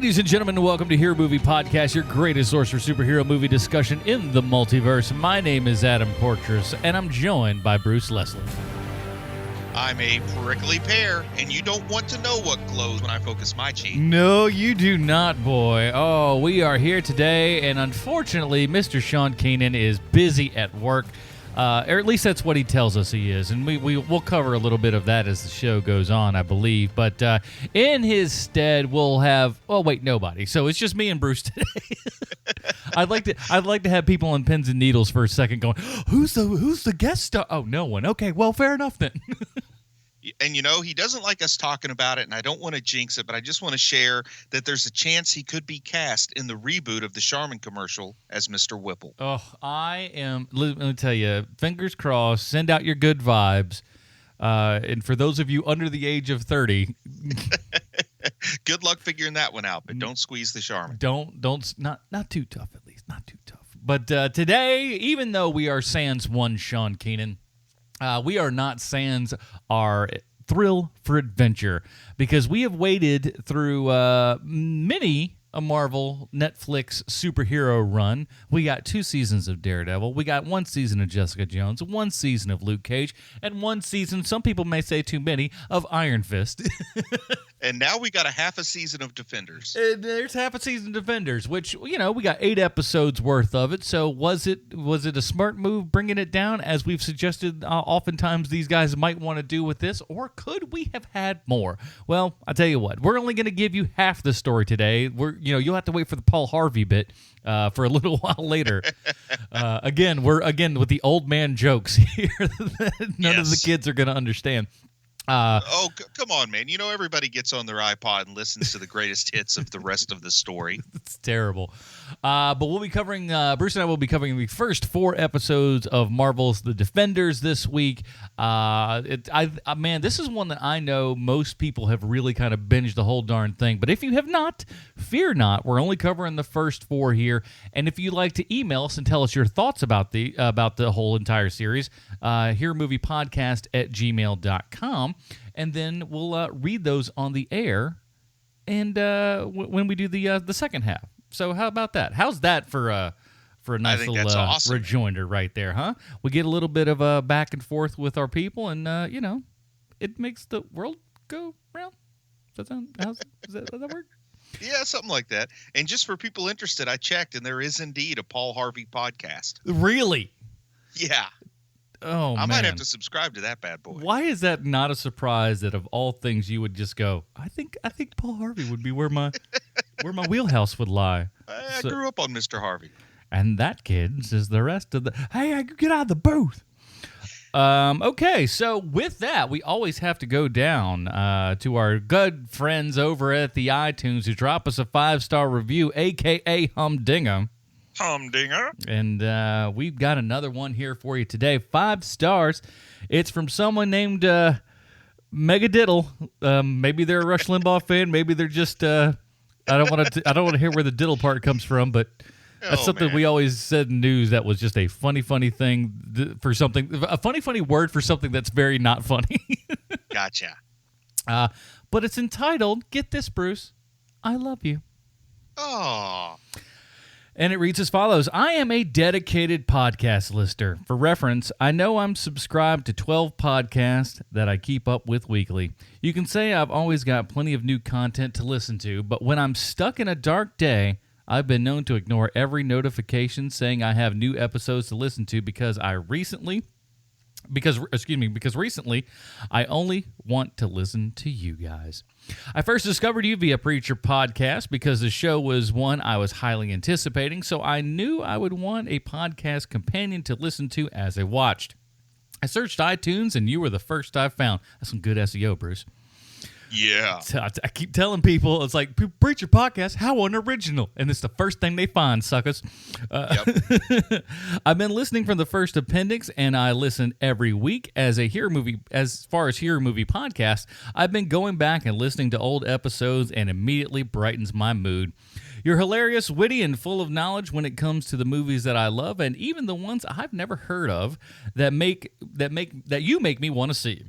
Ladies and gentlemen, welcome to Hero Movie Podcast, your greatest source for superhero movie discussion in the multiverse. My name is Adam Portrais, and I'm joined by Bruce Leslie. I'm a prickly pear, and you don't want to know what glows when I focus my cheek. No, you do not, boy. Oh, we are here today, and unfortunately, Mr. Sean Keenan is busy at work. Or at least that's what he tells us he is. And we'll cover a little bit of that as the show goes on, I believe. But in his stead, we'll have... Oh, wait, nobody. So it's just me and Bruce today. I'd like to have people on pins and needles for a second going, who's the guest star? Oh, no one. Okay, well, fair enough then. And, you know, he doesn't like us talking about it, and I don't want to jinx it, but I just want to share that there's a chance he could be cast in the reboot of the Charmin commercial as Mr. Whipple. Oh, let me tell you, fingers crossed, send out your good vibes. And for those of you under the age of 30... Good luck figuring that one out, but don't squeeze the Charmin. Not too tough, at least. Not too tough. But today, even though we are sans one Sean Keenan, we are not sans our thrill for adventure, because we have waded through many a Marvel Netflix superhero run. We got 2 seasons of Daredevil. We got 1 season of Jessica Jones, 1 season of Luke Cage, and 1 season, some people may say too many, of Iron Fist. And now we got a half a season of Defenders. There's half a season of Defenders, which, you know, we got 8 episodes worth of it. So was it a smart move bringing it down, as we've suggested oftentimes these guys might want to do with this, or could we have had more? Well, I'll tell you what, we're only going to give you half the story today. You'll have to wait for the Paul Harvey bit for a little while later. Again with the old man jokes here that none of the kids are going to understand. Come on, man. You know, everybody gets on their iPod and listens to the greatest hits of the rest of the story. It's terrible. But we'll be covering, Bruce and I will be covering the first 4 episodes of Marvel's The Defenders this week. Man, this is one that I know most people have really kind of binged the whole darn thing. But if you have not, fear not. We're only covering the first 4 here. And if you'd like to email us and tell us your thoughts about the whole entire series, hearmoviepodcast@gmail.com. And then we'll read those on the air, and when we do the second half. So how about that? How's that for a nice little awesome, rejoinder right there, huh? We get a little bit of a back and forth with our people, and it makes the world go round. Does that work? Yeah, something like that. And just for people interested, I checked, and there is indeed a Paul Harvey podcast. Really? Yeah. Oh, I might have to subscribe to that bad boy. Why is that not a surprise that of all things you would just go, I think Paul Harvey would be where my wheelhouse would lie. I grew up on Mr. Harvey. And that, kids, is the rest of the... Hey, I could get out of the booth. Okay, so with that, we always have to go down to our good friends over at the iTunes who drop us a 5-star review, a.k.a. Humdinger. Humdinger. And we've got another one here for you today. 5 stars. It's from someone named Megadiddle. Maybe they're a Rush Limbaugh fan. Maybe they're just... I don't want to hear where the diddle part comes from, but that's something we always said in news that was just a funny thing for something. A funny word for something that's very not funny. Gotcha. But it's entitled, get this, Bruce, I Love You. Oh. And it reads as follows. I am a dedicated podcast listener. For reference, I know I'm subscribed to 12 podcasts that I keep up with weekly. You can say I've always got plenty of new content to listen to, but when I'm stuck in a dark day, I've been known to ignore every notification saying I have new episodes to listen to because recently I only want to listen to you guys. I first discovered you via Preacher Podcast because the show was one I was highly anticipating, so I knew I would want a podcast companion to listen to as I watched. I searched iTunes, and you were the first I found. That's some good SEO, Bruce. Yeah. I keep telling people, it's like, Preacher Podcast, how unoriginal. And it's the first thing they find, suckers. Yep. I've been listening from the first appendix, and I listen every week as far as Hero Movie Podcast. I've been going back and listening to old episodes, and immediately brightens my mood. You're hilarious, witty, and full of knowledge when it comes to the movies that I love, and even the ones I've never heard of that you make me want to see.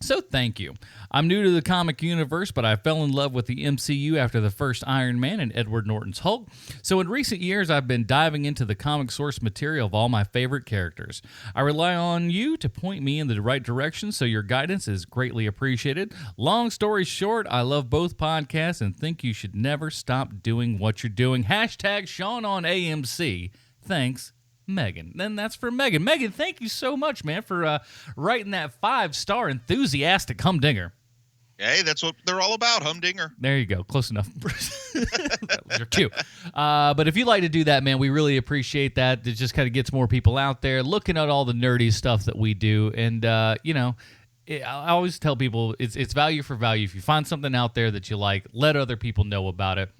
So thank you. I'm new to the comic universe, but I fell in love with the MCU after the first Iron Man and Edward Norton's Hulk. So in recent years, I've been diving into the comic source material of all my favorite characters. I rely on you to point me in the right direction, so your guidance is greatly appreciated. Long story short, I love both podcasts and think you should never stop doing what you're doing. Hashtag Sean on AMC. Thanks, Megan. Then that's for Megan. Megan, thank you so much, man, for writing that 5-star enthusiastic humdinger. Hey, that's what they're all about, humdinger. There you go. Close enough. That was your cue. But if you'd like to do that, man, we really appreciate that. It just kind of gets more people out there looking at all the nerdy stuff that we do. And, I always tell people it's value for value. If you find something out there that you like, let other people know about it.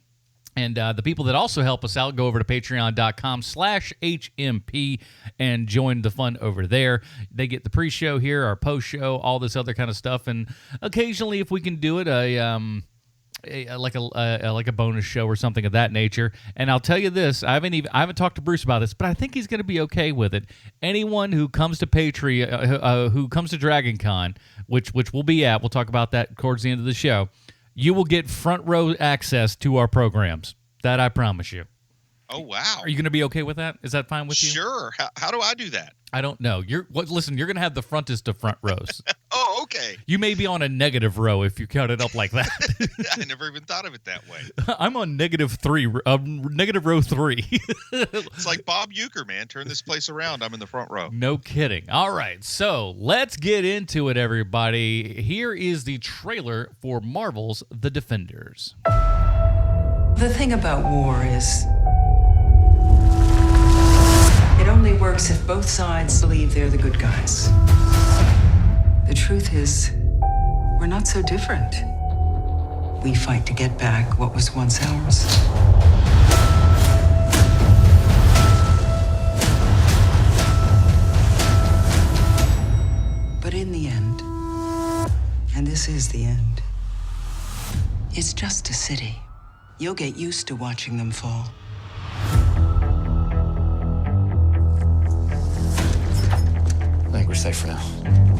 And the people that also help us out, go over to patreon.com/HMP and join the fun over there. They get the pre-show here, our post-show, all this other kind of stuff. And occasionally, if we can do it, like a bonus show or something of that nature. And I'll tell you this, I haven't talked to Bruce about this, but I think he's going to be okay with it. Anyone who comes to Patreon, who comes to Dragon Con, which we'll be at, we'll talk about that towards the end of the show, you will get front row access to our programs. That I promise you. Oh, wow. Are you going to be okay with that? Is that fine with you? Sure. How do I do that? I don't know. Listen, you're going to have the frontest of front rows. Oh, okay. You may be on a negative row if you count it up like that. I never even thought of it that way. I'm on negative row 3. It's like Bob Uecker, man. Turn this place around. I'm in the front row. No kidding. All right, so let's get into it, everybody. Here is the trailer for Marvel's The Defenders. The thing about war is it only works if both sides believe they're the good guys. The truth is, we're not so different. We fight to get back what was once ours. But in the end, and this is the end, it's just a city. You'll get used to watching them fall. I think we're safe for now.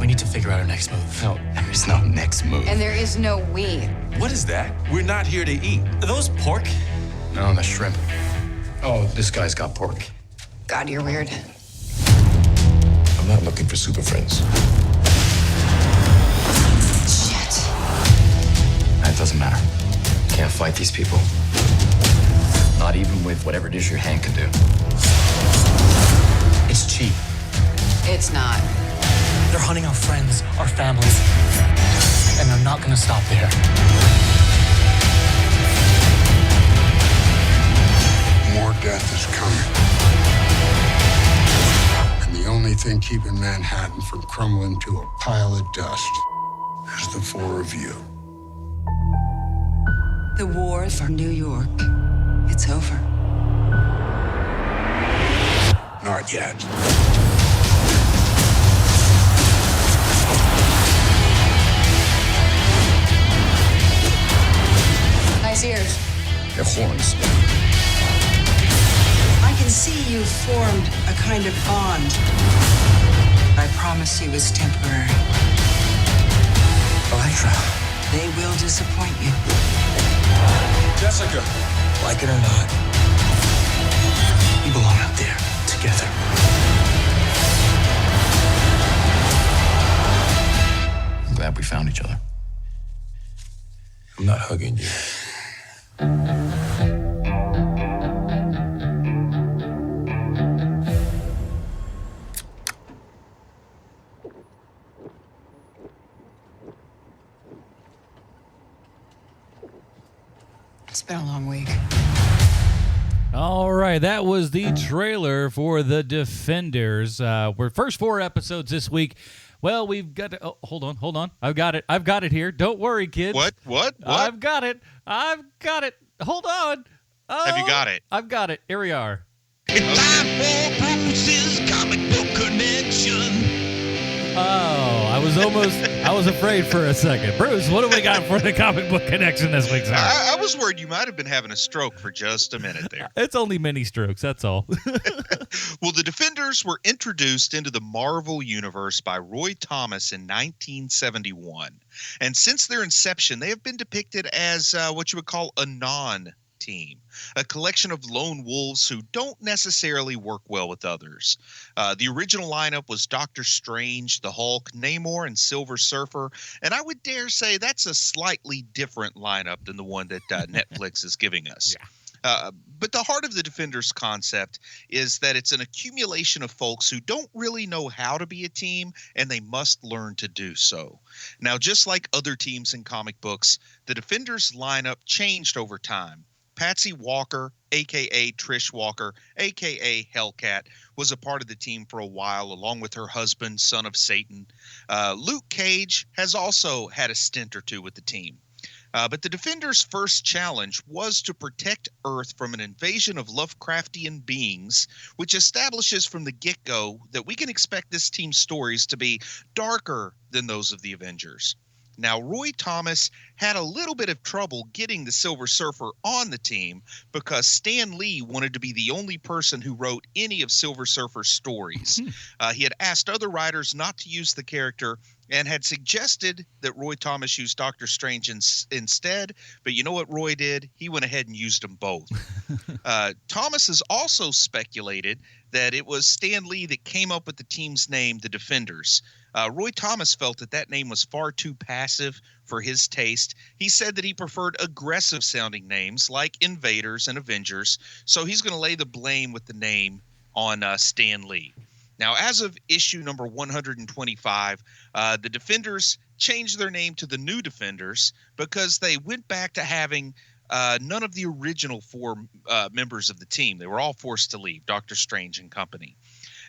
We need to figure out our next move. No, there is no next move. And there is no we. What is that? We're not here to eat. Are those pork? No, that's shrimp. Oh, this guy's got pork. God, you're weird. I'm not looking for super friends. Shit. That doesn't matter. Can't fight these people. Not even with whatever it is your hand can do. It's cheap. It's not. They're hunting our friends, our families, and they're not gonna stop there. More death is coming. And the only thing keeping Manhattan from crumbling to a pile of dust is the four of you. The war for New York, it's over. Not yet. Nice ears. They're horns. I can see you've formed a kind of bond. I promise you it's temporary. Electra. They will disappoint you. Jessica. Like it or not, we belong out there together. I'm glad we found each other. I'm not hugging you. It's been a long week. All right, that was the trailer for The Defenders. We're first 4 episodes this week. Well, we've got to, hold on. I've got it here. Don't worry, kids. What? I've got it. Hold on. Oh, Have you got it? I've got it. Here we are. It's time for Bruce's comic book connection. Oh, I was I was afraid for a second. Bruce, what do we got for the comic book connection this week, sir? I was worried you might have been having a stroke for just a minute there. It's only mini strokes, that's all. Well, the Defenders were introduced into the Marvel Universe by Roy Thomas in 1971. And since their inception, they have been depicted as what you would call a non-team, a collection of lone wolves who don't necessarily work well with others. The original lineup was Doctor Strange, the Hulk, Namor, and Silver Surfer. And I would dare say that's a slightly different lineup than the one that Netflix is giving us. Yeah. But the heart of the Defenders concept is that it's an accumulation of folks who don't really know how to be a team, and they must learn to do so. Now, just like other teams in comic books, the Defenders lineup changed over time. Patsy Walker, a.k.a. Trish Walker, a.k.a. Hellcat, was a part of the team for a while, along with her husband, Son of Satan. Luke Cage has also had a stint or two with the team. But the Defenders' first challenge was to protect Earth from an invasion of Lovecraftian beings, which establishes from the get-go that we can expect this team's stories to be darker than those of the Avengers. Now, Roy Thomas had a little bit of trouble getting the Silver Surfer on the team because Stan Lee wanted to be the only person who wrote any of Silver Surfer's stories. He had asked other writers not to use the character and had suggested that Roy Thomas use Doctor Strange instead. But you know what Roy did? He went ahead and used them both. Thomas has also speculated that it was Stan Lee that came up with the team's name, the Defenders. Roy Thomas felt that name was far too passive for his taste. He said that he preferred aggressive-sounding names like Invaders and Avengers, so he's going to lay the blame with the name on Stan Lee. Now, as of issue number 125, the Defenders changed their name to the New Defenders because they went back to having none of the original four members of the team. They were all forced to leave, Doctor Strange and company.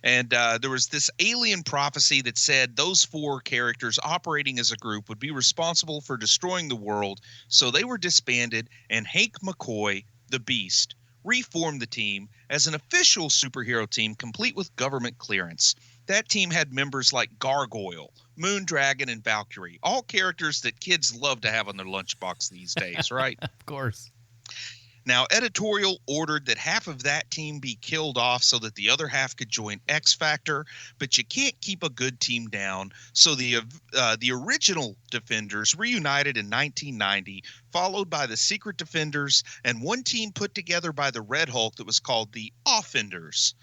And there was this alien prophecy that said those four characters operating as a group would be responsible for destroying the world. So they were disbanded, and Hank McCoy, the Beast, reformed the team as an official superhero team complete with government clearance. That team had members like Gargoyle, Moondragon, and Valkyrie, all characters that kids love to have on their lunchbox these days, right? Of course. Now, editorial ordered that half of that team be killed off so that the other half could join X Factor, but you can't keep a good team down. So the original Defenders reunited in 1990, followed by the Secret Defenders and one team put together by the Red Hulk that was called the Offenders.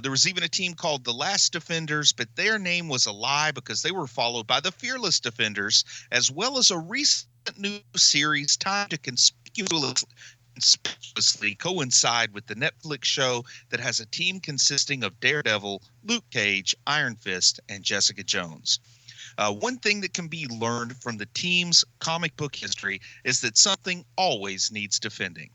There was even a team called the Last Defenders, but their name was a lie because they were followed by the Fearless Defenders, as well as a recent new series timed to conspicuously coincide with the Netflix show that has a team consisting of Daredevil, Luke Cage, Iron Fist, and Jessica Jones. One thing that can be learned from the team's comic book history is that something always needs defending.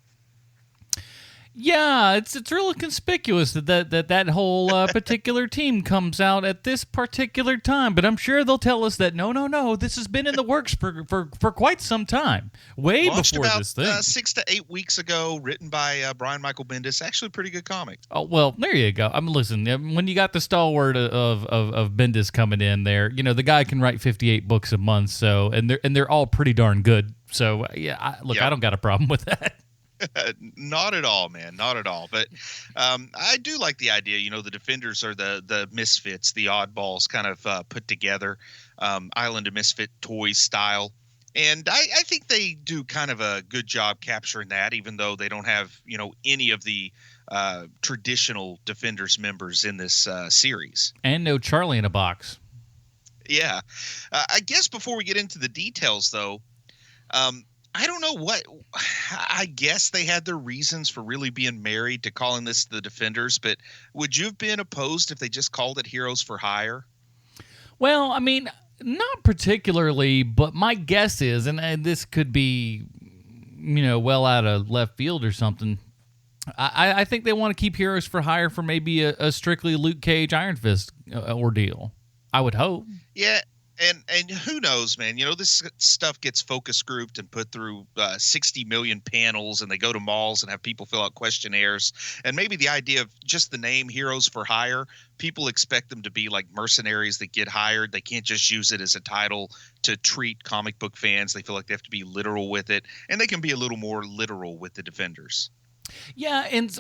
Yeah, it's really conspicuous that whole particular team comes out at this particular time. But I'm sure they'll tell us that no, this has been in the works for quite some time, Launched before about, this thing. 6 to 8 weeks ago, written by Brian Michael Bendis. Actually, a pretty good comic. Oh well, there you go. Listen, when you got the stalwart of Bendis coming in there, you know the guy can write 58 books a month. So and they're all pretty darn good. So yeah, I don't got a problem with that. Not at all, man. Not at all. But I do like the idea. You know, the Defenders are the misfits, the oddballs kind of put together, Island of Misfit Toys style. And I think they do kind of a good job capturing that, even though they don't have, any of the traditional Defenders members in this series. And no Charlie in a box. Yeah. I guess before we get into the details, though, I don't know what – I guess they had their reasons for really being married to calling this the Defenders, but would you have been opposed if they just called it Heroes for Hire? Well, I mean, not particularly, but my guess is, and this could be, well out of left field or something, I think they want to keep Heroes for Hire for maybe a strictly Luke Cage Iron Fist ordeal. I would hope. Yeah. And who knows, man? You know, this stuff gets focus grouped and put through 60 million panels, and they go to malls and have people fill out questionnaires. And maybe the idea of just the name Heroes for Hire, people expect them to be like mercenaries that get hired. They can't just use it as a title to treat comic book fans. They feel like they have to be literal with it, and they can be a little more literal with the Defenders. Yeah, and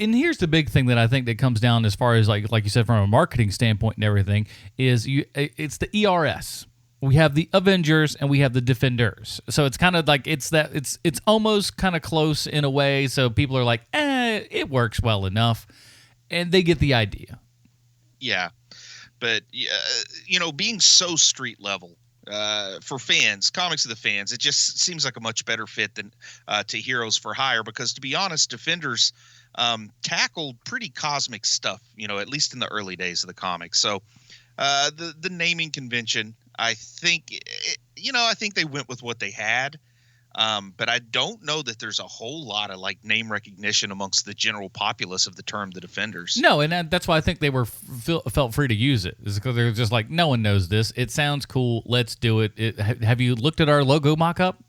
and here's the big thing that I think that comes down as far as like you said from a marketing standpoint and everything is it's the ERS. We have the Avengers and we have the Defenders. So it's kind of like it's almost kind of close in a way. So people are like, it works well enough, and they get the idea. Yeah, but you know, being so street level. For fans, comics of the fans, it just seems like a much better fit than to Heroes for Hire, because to be honest, Defenders tackled pretty cosmic stuff, you know, at least in the early days of the comics. So the naming convention, I think they went with what they had. But I don't know that there's a whole lot of like name recognition amongst the general populace of the term the Defenders. No, and that's why I think they felt free to use it. Is because they're just like, no one knows this. It sounds cool. Let's do it. Have you looked at our logo mock-up?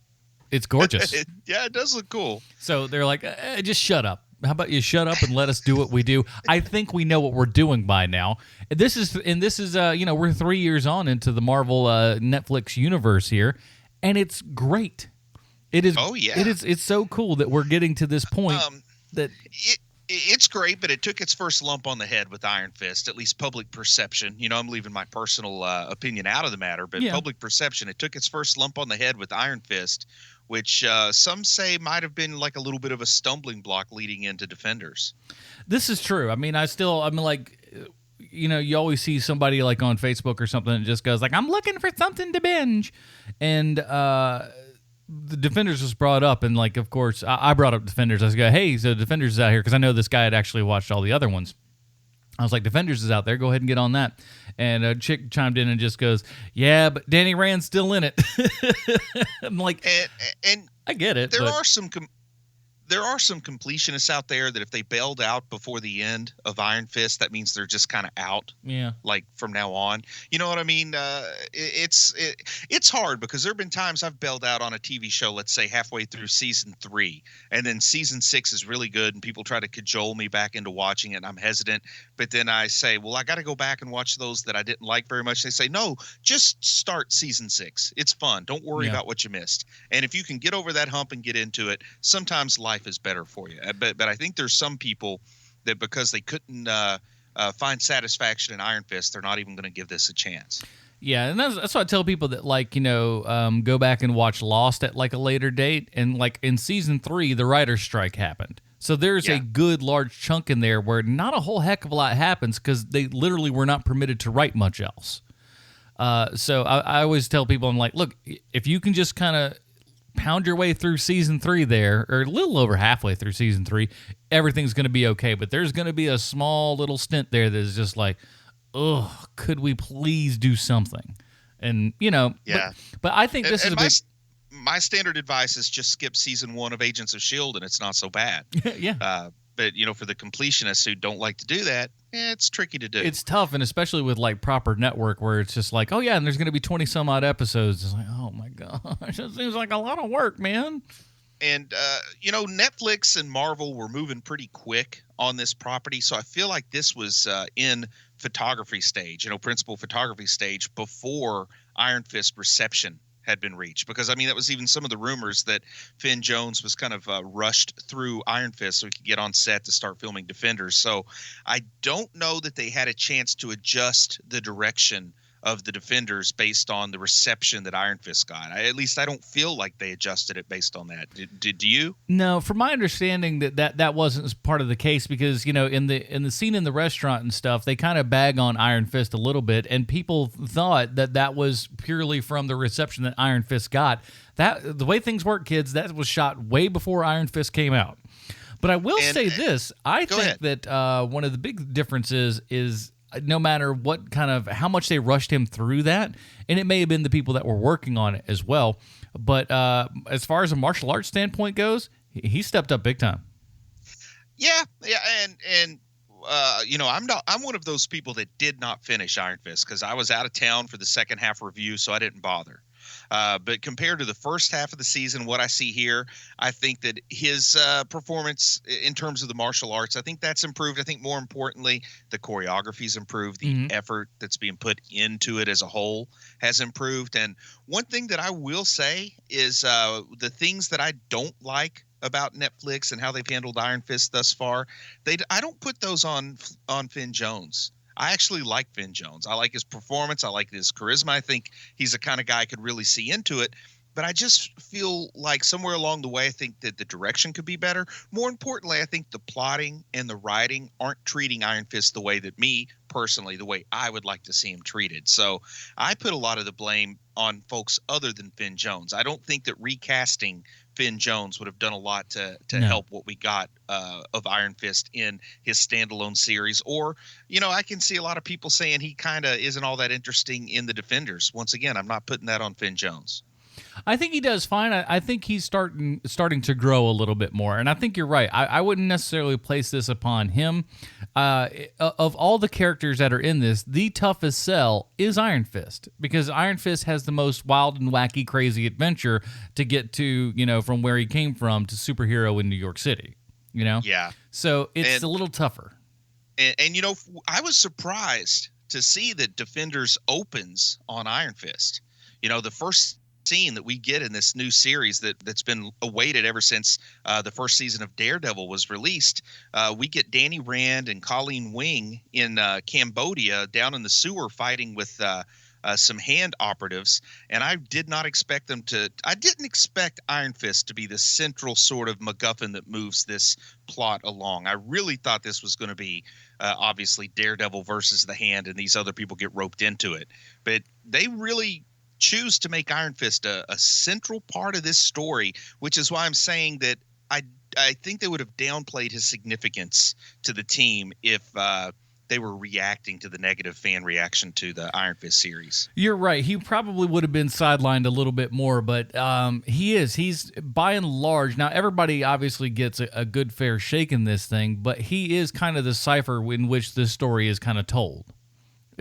It's gorgeous. Yeah, it does look cool. So they're like, just shut up. How about you shut up and let us do what we do? I think we know what we're doing by now. This is we're 3 years on into the Marvel Netflix universe here, and it's great. It is. Oh yeah. It's so cool that we're getting to this point. It's great, but it took its first lump on the head with Iron Fist. At least public perception. You know, I'm leaving my personal opinion out of the matter, but public perception. It took its first lump on the head with Iron Fist, which some say might have been like a little bit of a stumbling block leading into Defenders. This is true. I mean, you always see somebody like on Facebook or something that just goes like, I'm looking for something to binge, and the Defenders was brought up, and like, of course, I brought up Defenders. I was like, hey, so Defenders is out here, because I know this guy had actually watched all the other ones. I was like, Defenders is out there. Go ahead and get on that. And a chick chimed in and just goes, yeah, but Danny Rand's still in it. I'm like, and I get it. There are some completionists out there that if they bailed out before the end of Iron Fist, that means they're just kind of out. Yeah. Like from now on, you know what I mean? It's hard, because there've been times I've bailed out on a TV show, let's say halfway through season 3, and then season 6 is really good, and people try to cajole me back into watching it, and I'm hesitant. But then I say, well, I got to go back and watch those that I didn't like very much. They say, no, just start season 6. It's fun. Don't worry about what you missed. And if you can get over that hump and get into it, sometimes life is better for you. But I think there's some people that because they couldn't find satisfaction in Iron Fist, they're not even going to give this a chance. Yeah, and that's why I tell people that, like, go back and watch Lost at like a later date, and like in season 3, the writer's strike happened. So there's a good large chunk in there where not a whole heck of a lot happens, because they literally were not permitted to write much else. So I always tell people, I'm like, look, if you can just kind of pound your way through season 3 there, or a little over halfway through season 3, everything's going to be okay. But there's going to be a small little stint there that's just like, ugh, could we please do something? And, but I think this is my standard advice is just skip season 1 of Agents of S.H.I.E.L.D. and it's not so bad. Yeah. But, for the completionists who don't like to do that, it's tricky to do. It's tough, and especially with, like, proper network where it's just like, oh, yeah, and there's going to be 20-some-odd episodes. It's like, oh, my gosh, it seems like a lot of work, man. And, Netflix and Marvel were moving pretty quick on this property, so I feel like this was in photography stage, principal photography stage before Iron Fist reception had been reached, because that was even some of the rumors that Finn Jones was kind of rushed through Iron Fist so he could get on set to start filming Defenders. So I don't know that they had a chance to adjust the direction of the Defenders based on the reception that Iron Fist got. At least I don't feel like they adjusted it based on that. Did you? No, from my understanding that wasn't part of the case, because in the scene in the restaurant and stuff, they kind of bag on Iron Fist a little bit, and people thought that was purely from the reception that Iron Fist got. That the way things work, kids, that was shot way before Iron Fist came out. But I will say this: I think that one of the big differences is, no matter what kind of how much they rushed him through that, and it may have been the people that were working on it as well, but as far as a martial arts standpoint goes, he stepped up big time. Yeah, and I'm one of those people that did not finish Iron Fist because I was out of town for the second half review, so I didn't bother. But compared to the first half of the season, what I see here, I think that his performance in terms of the martial arts, I think that's improved. I think more importantly, the choreography's improved. The effort that's being put into it as a whole has improved. And one thing that I will say is the things that I don't like about Netflix and how they've handled Iron Fist thus far, I don't put those on Finn Jones. I actually like Finn Jones. I like his performance. I like his charisma. I think he's the kind of guy I could really see into it. But I just feel like somewhere along the way, I think that the direction could be better. More importantly, I think the plotting and the writing aren't treating Iron Fist the way that me, personally, the way I would like to see him treated. So I put a lot of the blame on folks other than Finn Jones. I don't think that recasting Finn Jones would have done a lot to help what we got of Iron Fist in his standalone series. Or, I can see a lot of people saying he kind of isn't all that interesting in the Defenders. Once again, I'm not putting that on Finn Jones. I think he does fine. I think he's starting to grow a little bit more, and I think you're right. I wouldn't necessarily place this upon him. Of all the characters that are in this, the toughest sell is Iron Fist, because Iron Fist has the most wild and wacky, crazy adventure to get to, from where he came from to superhero in New York City. Yeah. So it's a little tougher. And I was surprised to see that Defenders opens on Iron Fist. The first scene that we get in this new series that's been awaited ever since the first season of Daredevil was released. We get Danny Rand and Colleen Wing in Cambodia down in the sewer fighting with some hand operatives, and I did not expect them to. I didn't expect Iron Fist to be the central sort of MacGuffin that moves this plot along. I really thought this was going to be obviously Daredevil versus the Hand, and these other people get roped into it. But they really choose to make Iron Fist a central part of this story, which is why I'm saying that I think they would have downplayed his significance to the team if they were reacting to the negative fan reaction to the Iron Fist series. You're right. He probably would have been sidelined a little bit more, but he's by and large, now everybody obviously gets a good fair shake in this thing, but he is kind of the cipher in which this story is kind of told.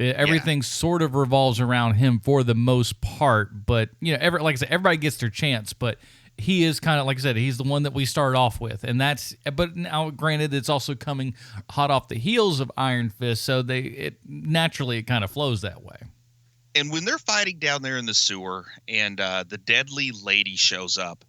Everything sort of revolves around him for the most part, but like I said, everybody gets their chance, but he is kind of, like I said, he's the one that we start off with, but now granted, it's also coming hot off the heels of Iron Fist, so naturally it kind of flows that way. And when they're fighting down there in the sewer, and the deadly lady shows up,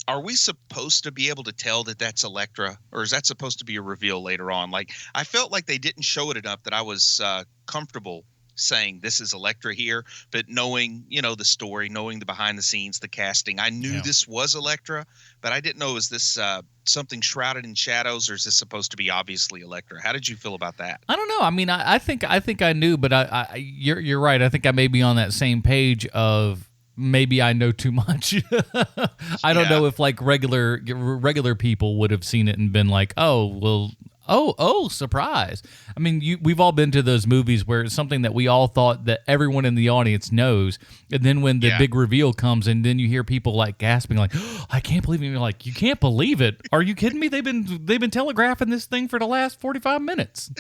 are we supposed to be able to tell that that's Elektra, or is that supposed to be a reveal later on? Like, I felt like they didn't show it enough that I was comfortable saying this is Elektra here, but knowing, the story, knowing the behind the scenes, the casting, I knew this was Elektra, but I didn't know, is this something shrouded in shadows, or is this supposed to be obviously Elektra? How did you feel about that? I don't know. I mean, I think I knew, but you're right. I think I may be on that same page of, maybe I know too much. I don't know if like regular people would have seen it and been like, oh, surprise. I mean, we've all been to those movies where it's something that we all thought that everyone in the audience knows, and then when the big reveal comes, and then you hear people like gasping, like, oh, I can't believe it. And you're like, you can't believe it? Are you kidding me? They've been telegraphing this thing for the last 45 minutes.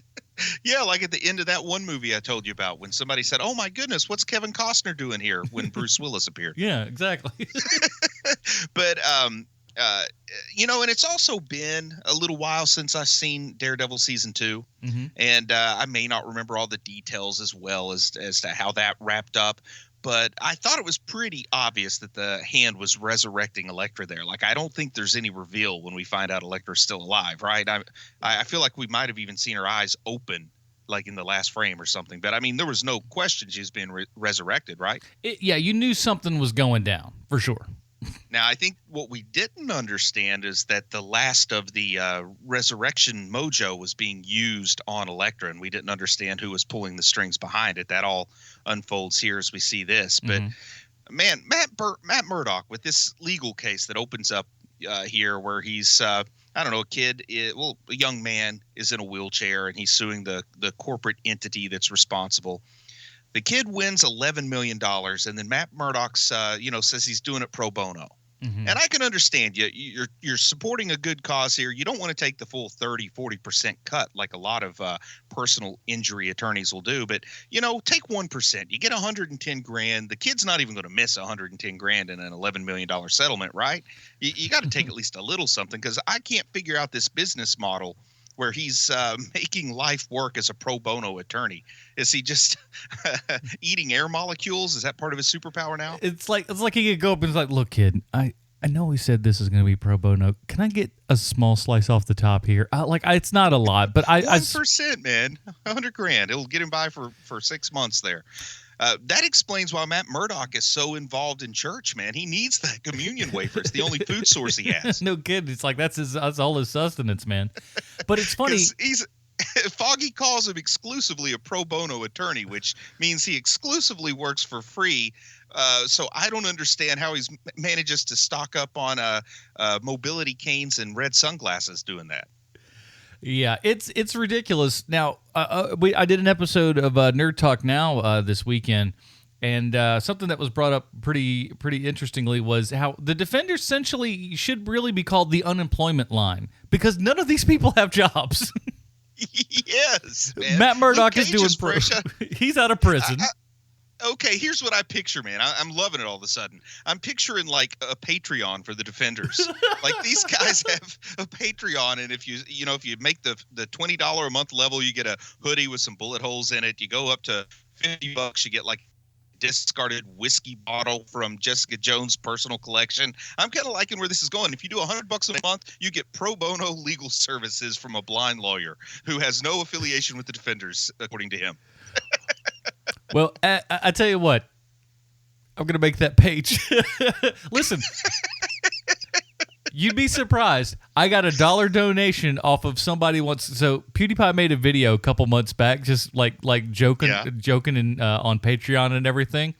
Yeah, like at the end of that one movie I told you about, when somebody said, "Oh my goodness, what's Kevin Costner doing here?" when Bruce Willis appeared. Yeah, exactly. But and it's also been a little while since I've seen Daredevil season 2, and I may not remember all the details as well as to how that wrapped up. But I thought it was pretty obvious that the Hand was resurrecting Elektra there. Like, I don't think there's any reveal when we find out Elektra's still alive, right? I feel like we might have even seen her eyes open, like in the last frame or something. But, I mean, there was no question she's been resurrected, right? You knew something was going down, for sure. Now, I think what we didn't understand is that the last of the resurrection mojo was being used on Elektra, and we didn't understand who was pulling the strings behind it. That all unfolds here as we see this. But, man, Matt Murdock, with this legal case that opens up here where he's, a kid, a young man is in a wheelchair, and he's suing the corporate entity that's responsible. The kid wins $11 million, and then Matt Murdock, says he's doing it pro bono. And I can understand you're supporting a good cause here. You don't want to take the full 30-40% cut like a lot of personal injury attorneys will do, but take 1%. You get 110 grand. The kid's not even going to miss 110 grand in an $11 million settlement, right? You got to take at least a little something, because I can't figure out this business model where he's making life work as a pro bono attorney. Is he just eating air molecules? Is that part of his superpower now? It's like he could go up and it's like, look, kid, I know we said this is going to be pro bono. Can I get a small slice off the top here? It's not a lot, but 1%, man, 100 grand. It'll get him by for 6 months there. That explains why Matt Murdock is so involved in church, man. He needs that communion wafer. It's the only food source he has. No kidding. It's like that's all his sustenance, man. But it's funny. Foggy calls him exclusively a pro bono attorney, which means he exclusively works for free. So I don't understand how he manages to stock up on mobility canes and red sunglasses doing that. Yeah, it's ridiculous. Now, I did an episode of Nerd Talk Now this weekend, and something that was brought up pretty interestingly was how the Defenders essentially should really be called the unemployment line, because none of these people have jobs. Yes, man. Matt Murdock is doing he's out of prison. Okay, here's what I picture, man. I'm loving it all of a sudden. I'm picturing like a Patreon for the Defenders. Like these guys have a Patreon, and if you make the $20 a month level, you get a hoodie with some bullet holes in it. You go up to $50, you get like a discarded whiskey bottle from Jessica Jones' personal collection. I'm kind of liking where this is going. If you do $100 a month, you get pro bono legal services from a blind lawyer who has no affiliation with the Defenders, according to him. Well, I tell you what, I'm going to make that page. Listen, you'd be surprised. I got $1 donation off of somebody once. So PewDiePie made a video a couple months back, just like joking and on Patreon and everything.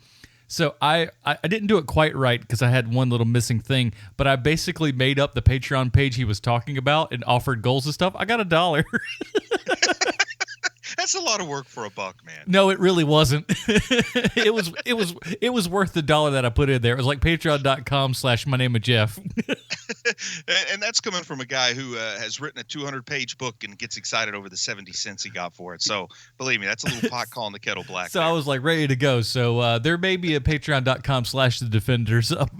So I didn't do it quite right because I had one little missing thing, but I basically made up the Patreon page he was talking about and offered goals and stuff. I got $1. That's a lot of work for $1, man. No, it really wasn't. It was worth the $1 that I put in there. It was like patreon.com/mynameofjeff. And that's coming from a guy who has written a 200-page book and gets excited over the 70 cents he got for it. So believe me, that's a little pot calling the kettle black. So there. I was like ready to go. So there may be a patreon.com/thedefenders up.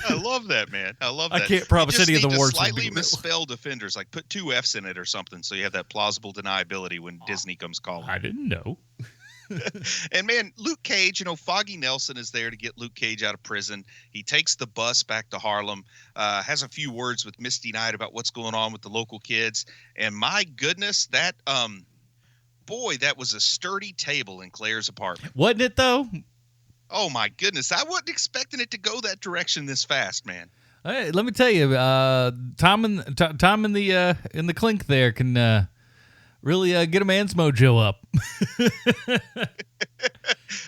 I love that, man. I love that. I can't promise any of the words. Slightly misspell Defenders, like put 2 F's in it or something, so you have that plausible deniability when Disney comes calling. I didn't know. And man, Luke Cage, Foggy Nelson is there to get Luke Cage out of prison. He takes the bus back to Harlem, has a few words with Misty Knight about what's going on with the local kids. And my goodness, that that was a sturdy table in Claire's apartment. Wasn't it though? Oh my goodness. I wasn't expecting it to go that direction this fast, man. Hey, let me tell you, time in the clink there can really get a man's mojo up.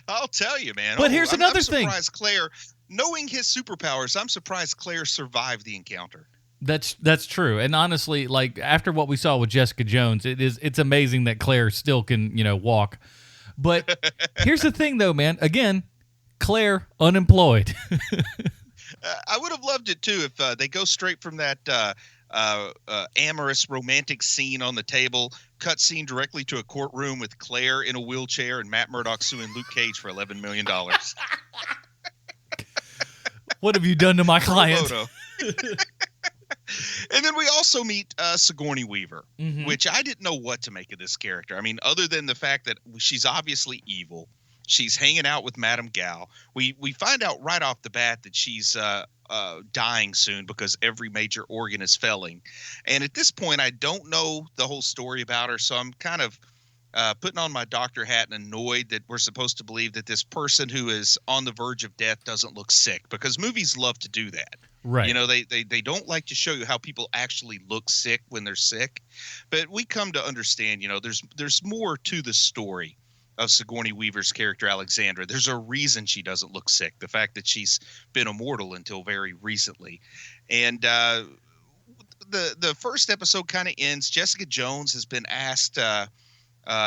I'll tell you, man. But here's another thing. I'm surprised Claire, knowing his superpowers, I'm surprised Claire survived the encounter. That's true. And honestly, like after what we saw with Jessica Jones, it's amazing that Claire still can, walk. But here's the thing though, man. Again, Claire unemployed. I would have loved it too if they go straight from that amorous romantic scene on the table, cut scene directly to a courtroom with Claire in a wheelchair and Matt Murdock suing Luke Cage for $11 million. What have you done to my client? And then we also meet Sigourney Weaver, which I didn't know what to make of this character. I mean, other than the fact that she's obviously evil. She's hanging out with Madame Gal. We find out right off the bat that she's dying soon because every major organ is failing. And at this point, I don't know the whole story about her, so I'm kind of putting on my doctor hat and annoyed that we're supposed to believe that this person who is on the verge of death doesn't look sick, because movies love to do that. Right. They don't like to show you how people actually look sick when they're sick. But we come to understand, there's more to the story of Sigourney Weaver's character, Alexandra. There's a reason she doesn't look sick. The fact that she's been immortal until very recently. And the first episode kind of ends. Jessica Jones has been asked,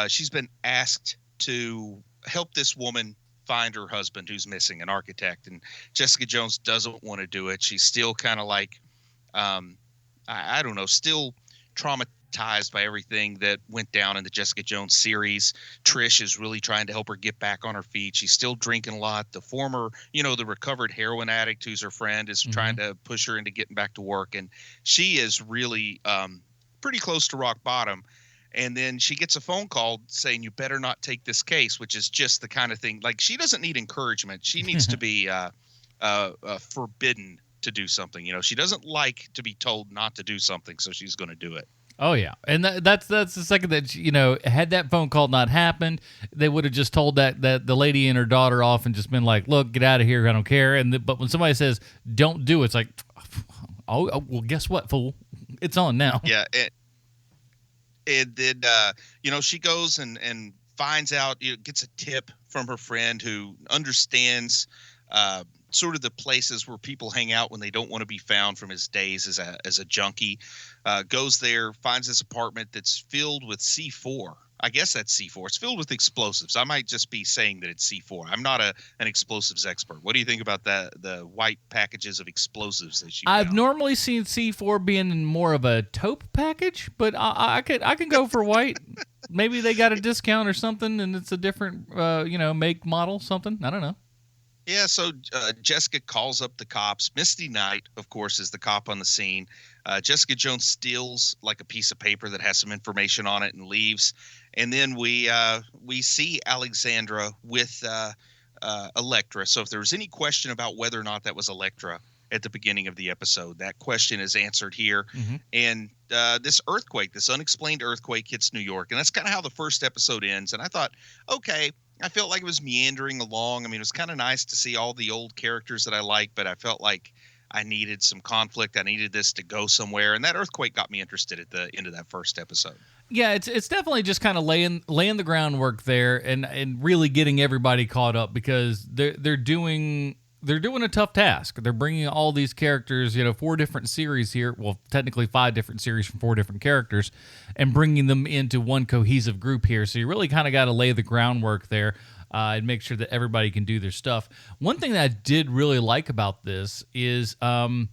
she's been asked to help this woman find her husband who's missing, an architect. And Jessica Jones doesn't want to do it. She's still kind of like, I don't know, still traumatized by everything that went down in the Jessica Jones series. Trish is really trying to help her get back on her feet. She's still drinking a lot. The former, the recovered heroin addict who's her friend is trying to push her into getting back to work. And she is really pretty close to rock bottom. And then she gets a phone call saying, you better not take this case, which is just the kind of thing, like, she doesn't need encouragement. She needs to be forbidden to do something. She doesn't like to be told not to do something, so she's going to do it. Oh, yeah. And that's the second that, had that phone call not happened, they would have just told that the lady and her daughter off and just been like, look, get out of here. I don't care. But when somebody says, don't do it, it's like, oh, well, guess what, fool? It's on now. Yeah. And then, she goes and finds out, gets a tip from her friend who understands sort of the places where people hang out when they don't want to be found from his days as a junkie. Goes there, finds this apartment that's filled with C4. I guess that's C4. It's filled with explosives. I might just be saying that it's C4. I'm not an explosives expert. What do you think about the white packages of explosives that you I've found? normally seen C4 being in more of a taupe package, but I can go for white. Maybe they got a discount or something, and it's a different make, model, something. I don't know. Yeah, so Jessica calls up the cops. Misty Knight, of course, is the cop on the scene. Jessica Jones steals like a piece of paper that has some information on it and leaves. And then we see Alexandra with Elektra. So if there was any question about whether or not that was Elektra at the beginning of the episode, that question is answered here. Mm-hmm. And this earthquake, this unexplained earthquake, hits New York. And that's kind of how the first episode ends. And I thought, okay, I felt like it was meandering along. I mean, it was kind of nice to see all the old characters that I like, but I felt like I needed some conflict. I needed this to go somewhere, and that earthquake got me interested at the end of that first episode. Yeah, it's definitely just kind of laying the groundwork there and really getting everybody caught up, because they're doing a tough task. They're bringing all these characters, 4 different series here. Well, technically 5 different series from 4 different characters, and bringing them into one cohesive group here. So you really kind of got to lay the groundwork there and make sure that everybody can do their stuff. One thing that I did really like about this is the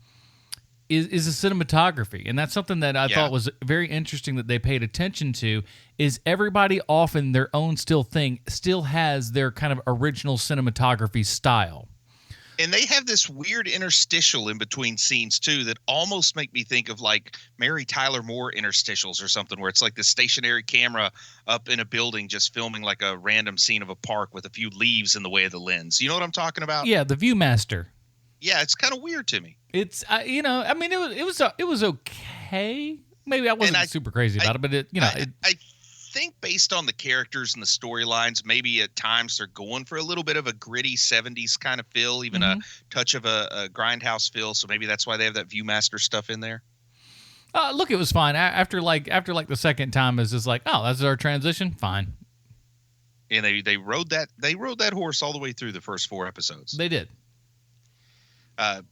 cinematography, and that's something that I thought was very interesting that they paid attention to. Is everybody off in their own still has their kind of original cinematography style. And they have this weird interstitial in between scenes, too, that almost make me think of like Mary Tyler Moore interstitials or something, where it's like the stationary camera up in a building just filming like a random scene of a park with a few leaves in the way of the lens. You know what I'm talking about? Yeah, the Viewmaster. Yeah, it's kind of weird to me. It's, it was okay. Maybe I wasn't super crazy about it, but I think based on the characters and the storylines, maybe at times they're going for a little bit of a gritty 70s kind of feel, even a touch of a grindhouse feel. So maybe that's why they have that Viewmaster stuff in there. Look, it was fine. After the second time, it's just like, oh, that's our transition. Fine. And they rode that horse all the way through the first 4 episodes. They did.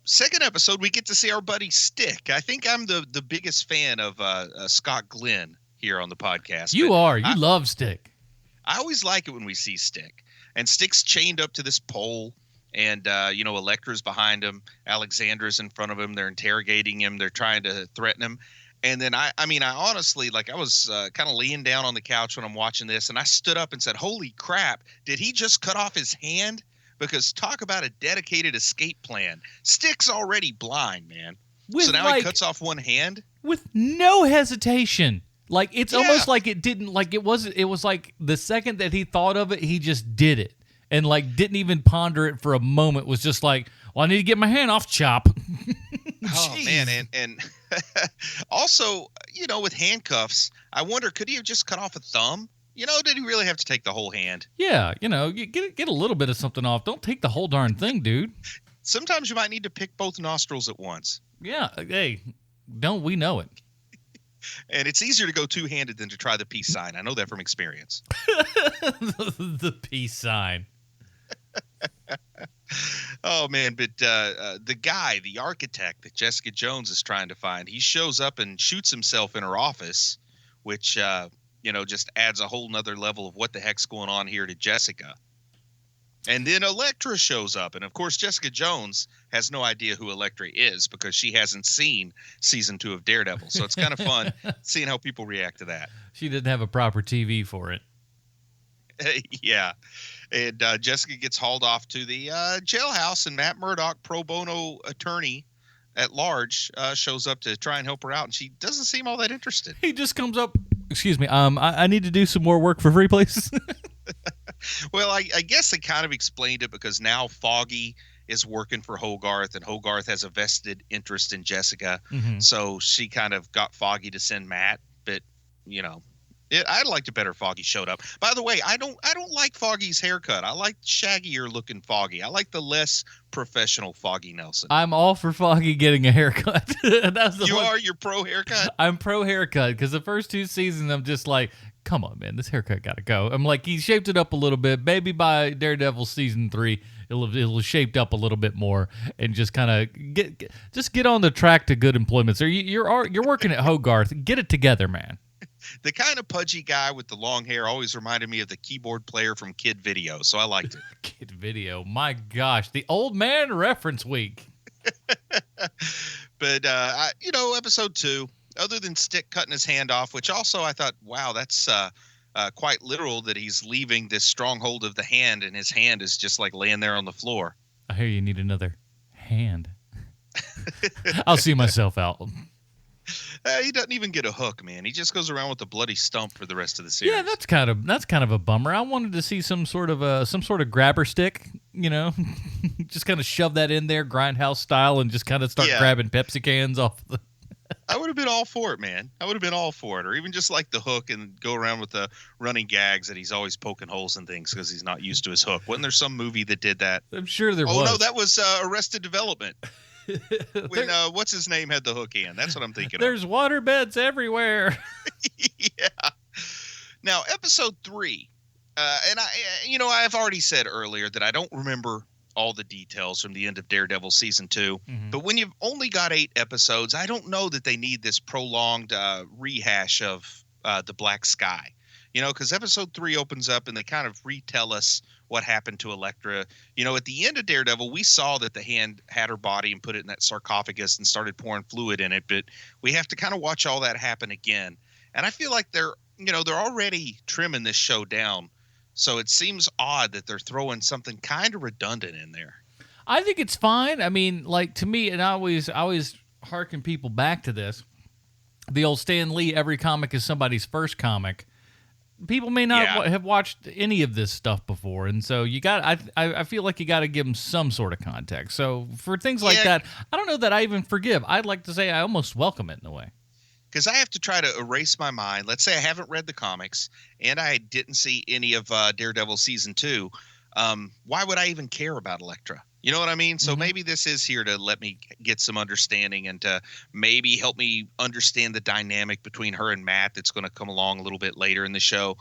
Second episode, we get to see our buddy Stick. I think I'm the biggest fan of Scott Glenn here on the podcast. You love Stick. I always like it when we see Stick. And Stick's chained up to this pole, and Elektra's behind him. Alexandra's in front of him. They're interrogating him. They're trying to threaten him. And then I honestly, I was kind of laying down on the couch when I'm watching this, and I stood up and said, holy crap, did he just cut off his hand? Because talk about a dedicated escape plan. Stick's already blind, man. So now he cuts off one hand? With no hesitation. Like, it's almost like it didn't, like, it was like the second that he thought of it, he just did it. And, like, didn't even ponder it for a moment. Was just like, well, I need to get my hand off, chop. Oh, man. And also, with handcuffs, I wonder, could he have just cut off a thumb? Did he really have to take the whole hand? Yeah, get a little bit of something off. Don't take the whole darn thing, dude. Sometimes you might need to pick both nostrils at once. Yeah, hey, don't we know it? And it's easier to go two-handed than to try the peace sign. I know that from experience. The peace sign. Oh, man. But the architect that Jessica Jones is trying to find, he shows up and shoots himself in her office, which, just adds a whole nother level of what the heck's going on here to Jessica. And then Elektra shows up. And, of course, Jessica Jones has no idea who Elektra is because she hasn't seen season 2 of Daredevil. So it's kind of fun seeing how people react to that. She didn't have a proper TV for it. Yeah. And Jessica gets hauled off to the jailhouse, and Matt Murdock, pro bono attorney at large, shows up to try and help her out. And she doesn't seem all that interested. He just comes up, excuse me, I need to do some more work for free, please. Well, I guess they kind of explained it because now Foggy is working for Hogarth, and Hogarth has a vested interest in Jessica. Mm-hmm. So she kind of got Foggy to send Matt, but I'd liked it better if Foggy showed up. By the way, I don't like Foggy's haircut. I like shaggier looking Foggy. I like the less professional Foggy Nelson. I'm all for Foggy getting a haircut. You're pro haircut? I'm pro haircut because the first 2 seasons I'm just like, come on, man, this haircut got to go. I'm like, he shaped it up a little bit. Maybe by Daredevil season 3, it'll shaped up a little bit more and just kind of get on the track to good employment. So you're working at Hogarth. Get it together, man. The kind of pudgy guy with the long hair always reminded me of the keyboard player from Kid Video, so I liked it. Kid Video, my gosh, the old man reference week. But episode 2. Other than Stick cutting his hand off, which also I thought, wow, that's quite literal that he's leaving this stronghold of the hand and his hand is just like laying there on the floor. I hear you need another hand. I'll see myself out. He doesn't even get a hook, man. He just goes around with a bloody stump for the rest of the series. Yeah, that's kind of a bummer. I wanted to see some sort of grabber stick, just kind of shove that in there, grindhouse style, and just kind of start grabbing Pepsi cans off the. I would have been all for it, man. I would have been all for it. Or even just like the hook and go around with the running gags that he's always poking holes in things because he's not used to his hook. Wasn't there some movie that did that? I'm sure there was. Oh, no, that was Arrested Development. When what's his name had the hook hand. That's what I'm thinking There's water beds everywhere. Yeah. Now, episode 3. And I've already said earlier that I don't remember all the details from the end of Daredevil season 2. Mm-hmm. But when you've only got 8 episodes, I don't know that they need this prolonged rehash of the Black Sky. Because episode 3 opens up and they kind of retell us what happened to Elektra. At the end of Daredevil, we saw that the hand had her body and put it in that sarcophagus and started pouring fluid in it. But we have to kind of watch all that happen again. And I feel like they're already trimming this show down. So it seems odd that they're throwing something kind of redundant in there. I think it's fine. I mean, like, to me, and I always hearken people back to this. The old Stan Lee, every comic is somebody's first comic. People may not have watched any of this stuff before, and so I feel like you got to give them some sort of context. So for things like that, I don't know that I even forgive. I'd like to say I almost welcome it in a way. Because I have to try to erase my mind. Let's say I haven't read the comics and I didn't see any of Daredevil season 2. Why would I even care about Elektra? You know what I mean? So maybe this is here to let me get some understanding and to maybe help me understand the dynamic between her and Matt that's going to come along a little bit later in the show.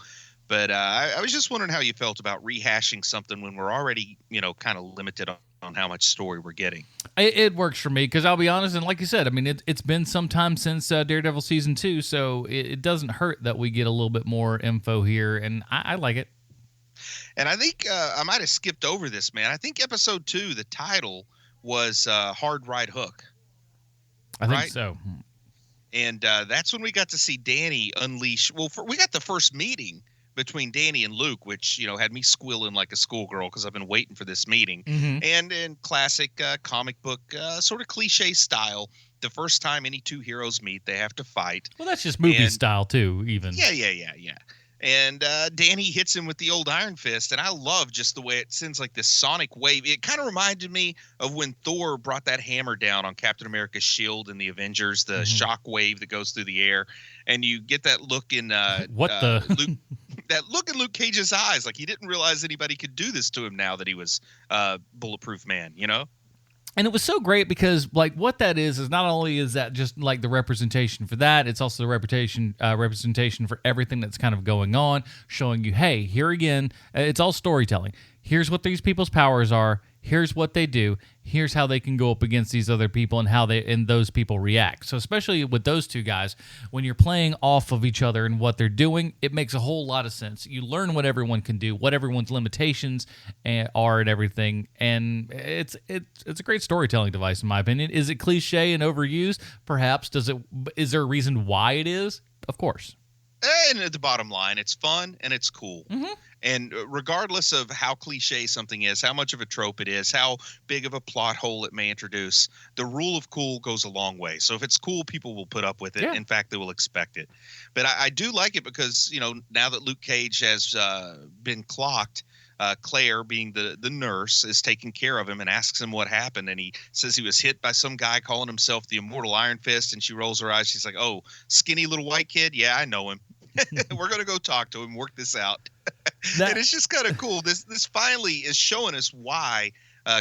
But I was just wondering how you felt about rehashing something when we're already, kind of limited on how much story we're getting. It works for me because I'll be honest, and like you said, I mean, it's been some time since Daredevil season 2, so it doesn't hurt that we get a little bit more info here, and I like it. And I think I might have skipped over this, man. I think episode 2, the title was Hard Right Hook. I think so. And that's when we got to see Danny unleash. Well, we got the first meeting between Danny and Luke, which, had me squealing like a schoolgirl because I've been waiting for this meeting. Mm-hmm. And in classic comic book sort of cliche style, the first time any two heroes meet, they have to fight. Well, that's just movie style too, even. Yeah. And Danny hits him with the old Iron Fist, and I love just the way it sends like this sonic wave. It kind of reminded me of when Thor brought that hammer down on Captain America's shield in the Avengers, the shock wave that goes through the air, and you get that look in Luke, that look in Luke Cage's eyes, like he didn't realize anybody could do this to him now that he was Bulletproof Man, And it was so great because, like, what that is not only is that just like the representation for that, it's also the representation for everything that's kind of going on, showing you, hey, here again, it's all storytelling. Here's what these people's powers are. Here's what they do. Here's how they can go up against these other people and how those people react. So especially with those two guys, when you're playing off of each other and what they're doing, it makes a whole lot of sense. You learn what everyone can do, what everyone's limitations are, and everything. And it's a great storytelling device, in my opinion. Is it cliche and overused? Perhaps. Is there a reason why it is? Of course. And at the bottom line, it's fun and it's cool. Mm-hmm. And regardless of how cliche something is, how much of a trope it is, how big of a plot hole it may introduce, the rule of cool goes a long way. So if it's cool, people will put up with it. Yeah. In fact, they will expect it. But I do like it because, now that Luke Cage has been clocked, Claire, being the nurse, is taking care of him and asks him what happened. And he says he was hit by some guy calling himself the Immortal Iron Fist. And she rolls her eyes. She's like, "Oh, skinny little white kid? Yeah, I know him. We're going to go talk to him, work this out." And it's just kind of cool. This finally is showing us why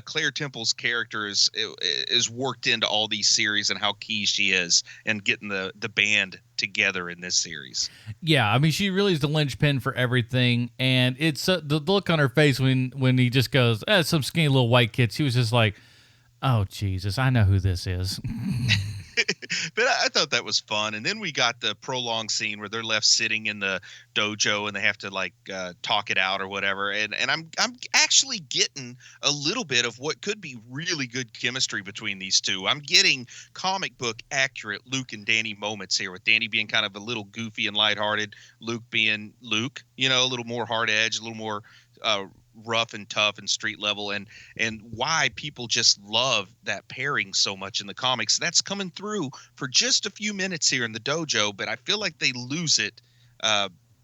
Claire Temple's character is worked into all these series and how key she is in getting the band together in this series. Yeah, I mean, she really is the linchpin for everything, and it's the look on her face when he just goes, some skinny little white kid. She was just like, "Oh, Jesus, I know who this is." But I thought that was fun. And then we got the prolonged scene where they're left sitting in the dojo and they have to talk it out or whatever. And I'm actually getting a little bit of what could be really good chemistry between these two. I'm getting comic book accurate Luke and Danny moments here, with Danny being kind of a little goofy and lighthearted, Luke being Luke, a little more hard edge, a little more rough and tough and street level, and why people just love that pairing so much in the comics. That's coming through for just a few minutes here in the dojo, but I feel like they lose it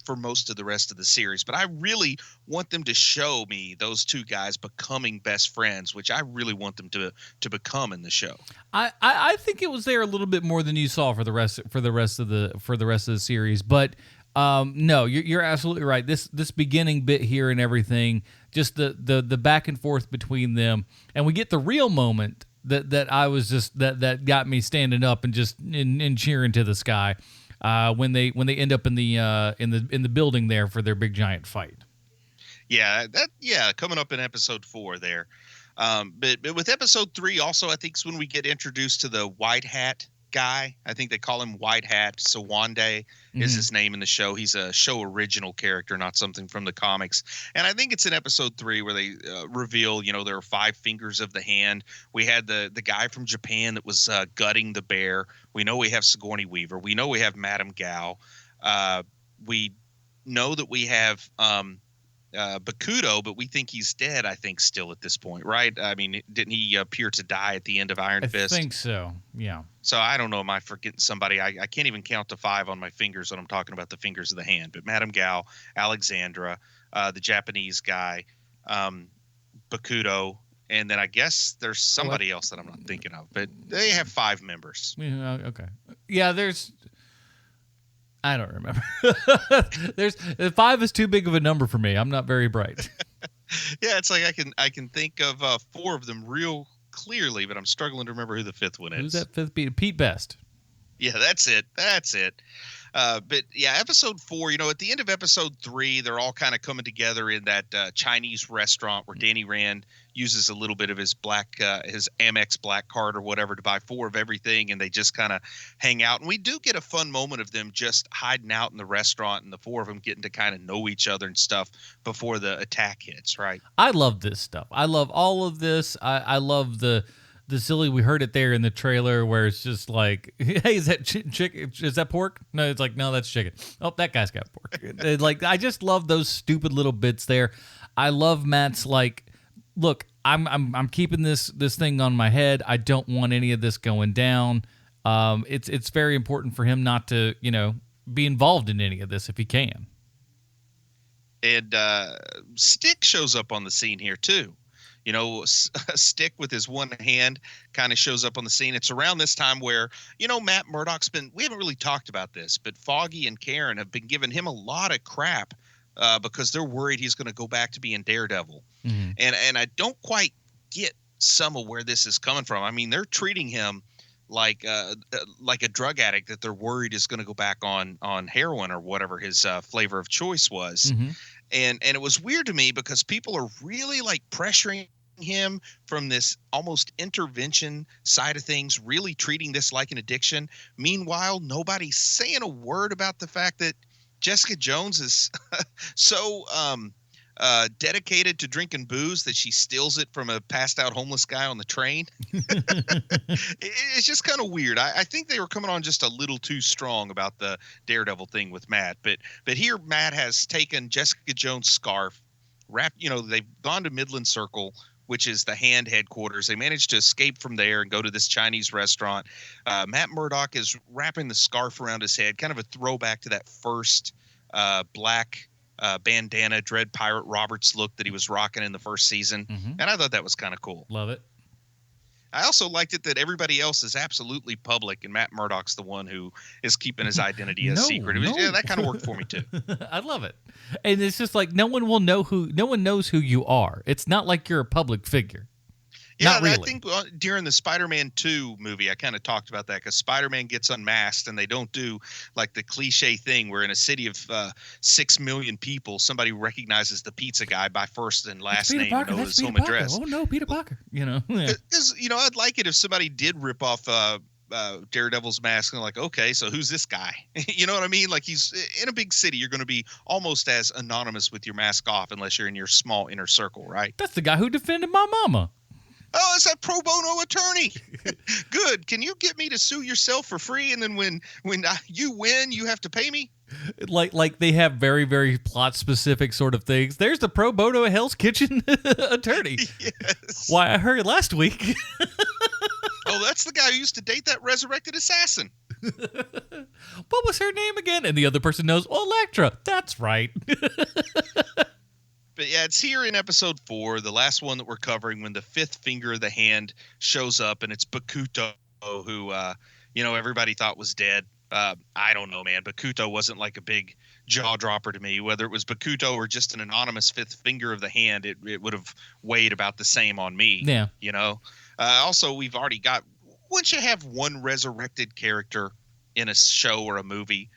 for most of the rest of the series. But I really want them to show me those two guys becoming best friends, which I really want them to become in the show. I think it was there a little bit more than you saw for the rest of the series, but no, you're absolutely right. This beginning bit here and everything, just the back and forth between them, and we get the real moment that I was just that got me standing up and just in cheering to the sky when they end up in the building there for their big giant fight. Yeah, coming up in episode 4 there. But with episode 3 also, I think, is when we get introduced to the white hat guy. I think they call him White Hat. Sawande is his name in the show. He's a show original character, not something from the comics. And I think it's in episode 3 where they reveal, there are 5 fingers of the hand. We had the guy from Japan that was gutting the bear. We know we have Sigourney Weaver. We know we have Madame Gao. We know that we have Bakudo, but we think he's dead, I think, still at this point, right? I mean, didn't he appear to die at the end of Iron Fist? I think so, yeah. So I don't know, am I forgetting somebody? I can't even count to 5 on my fingers when I'm talking about the fingers of the hand. But Madame Gao, Alexandra, the Japanese guy, Bakudo, and then I guess there's somebody else that I'm not thinking of. But they have 5 members. Yeah, okay. Yeah, I don't remember. 5 is too big of a number for me. I'm not very bright. Yeah, it's like I can think of 4 of them real clearly, but I'm struggling to remember who the 5th one is. Who's that 5th? Pete Best. Yeah, that's it. But yeah, episode 4, at the end of episode 3, they're all kind of coming together in that Chinese restaurant where Danny Rand uses a little bit of his his Amex black card or whatever to buy 4 of everything, and they just kind of hang out. And we do get a fun moment of them just hiding out in the restaurant and the 4 of them getting to kind of know each other and stuff before the attack hits, right? I love this stuff. I love all of this. I love the silly, we heard it there in the trailer where it's just like, hey, is that chicken? Is that pork? No, it's like, no, that's chicken. Oh, that guy's got pork. I just love those stupid little bits there. I love Matt's look, I'm keeping this thing on my head. I don't want any of this going down. It's very important for him not to, be involved in any of this if he can. And Stick shows up on the scene here too. Stick with his one hand kind of shows up on the scene. It's around this time where, Matt Murdock's we haven't really talked about this, but Foggy and Karen have been giving him a lot of crap because they're worried he's going to go back to being Daredevil. Mm-hmm. And I don't quite get some of where this is coming from. I mean, they're treating him like a drug addict that they're worried is going to go back on heroin or whatever his flavor of choice was. Mm-hmm. And it was weird to me because people are really pressuring him from this almost intervention side of things, really treating this like an addiction. Meanwhile, nobody's saying a word about the fact that Jessica Jones is so dedicated to drinking booze that she steals it from a passed out homeless guy on the train. It's just kind of weird. I think they were coming on just a little too strong about the Daredevil thing with Matt. But here Matt has taken Jessica Jones' scarf, wrapped, they've gone to Midland Circle, which is the Hand headquarters. They managed to escape from there and go to this Chinese restaurant. Matt Murdock is wrapping the scarf around his head, kind of a throwback to that first black bandana Dread Pirate Roberts look that he was rocking in the first season. Mm-hmm. And I thought that was kind of cool. Love it. I also liked it that everybody else is absolutely public and Matt Murdock's the one who is keeping his identity a secret. That kind of worked for me too. I love it. And it's just like no one knows who you are. It's not like you're a public figure. Yeah, Not really. I think during the Spider-Man 2 movie, I kind of talked about that because Spider-Man gets unmasked and they don't do like the cliche thing where in a city of 6 million people, somebody recognizes the pizza guy by first and last Peter name Parker. and knows That's his Peter home Parker. address. Oh no, Peter Parker. Yeah. Because, I'd like it if somebody did rip off Daredevil's mask and like, okay, so who's this guy? You know what I mean? Like he's in a big city. You're going to be almost as anonymous with your mask off unless you're in your small inner circle, right? That's the guy who defended my mama. Oh, it's that pro bono attorney. Good. Can you get me to sue yourself for free? And then when you win, you have to pay me? Like they have very, very plot specific sort of things. There's the pro bono Hell's Kitchen attorney. Yes. Why, I heard last week. Oh, that's the guy who used to date that resurrected assassin. What was her name again? And the other person knows, Elektra. That's right. But yeah, it's here in episode 4, the last one that we're covering, when the fifth finger of the hand shows up, and it's Bakuto, who, everybody thought was dead. I don't know, man. Bakuto wasn't like a big jaw dropper to me. Whether it was Bakuto or just an anonymous fifth finger of the hand, it would have weighed about the same on me. Yeah. Also, we've already got, once you have one resurrected character in a show or a movie,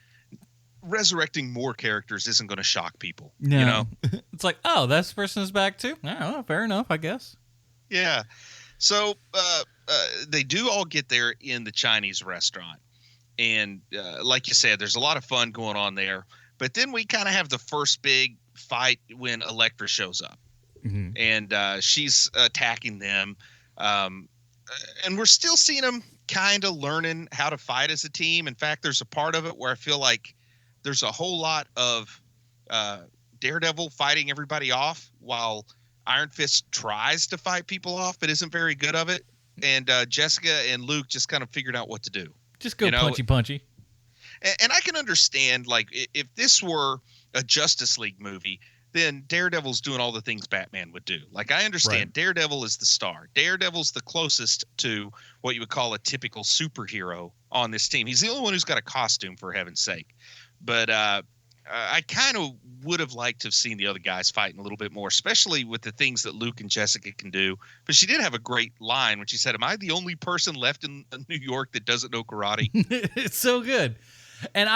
resurrecting more characters isn't going to shock people. No. It's like, oh, that person is back too? Oh, fair enough, I guess. Yeah. So they do all get there in the Chinese restaurant. And like you said, there's a lot of fun going on there. But then we kind of have the first big fight when Elektra shows up. Mm-hmm. And she's attacking them. And we're still seeing them kind of learning how to fight as a team. In fact, there's a part of it where I feel like there's a whole lot of Daredevil fighting everybody off while Iron Fist tries to fight people off but isn't very good of it. And Jessica and Luke just kind of figured out what to do. Just go punchy. And I can understand, like, if this were a Justice League movie, then Daredevil's doing all the things Batman would do. Like, I understand right. Daredevil is the star. Daredevil's the closest to what you would call a typical superhero on this team. He's the only one who's got a costume, for heaven's sake. But I kind of would have liked to have seen the other guys fighting a little bit more, especially with the things that Luke and Jessica can do. But she did have a great line when she said, "Am I the only person left in New York that doesn't know karate?" It's so good. And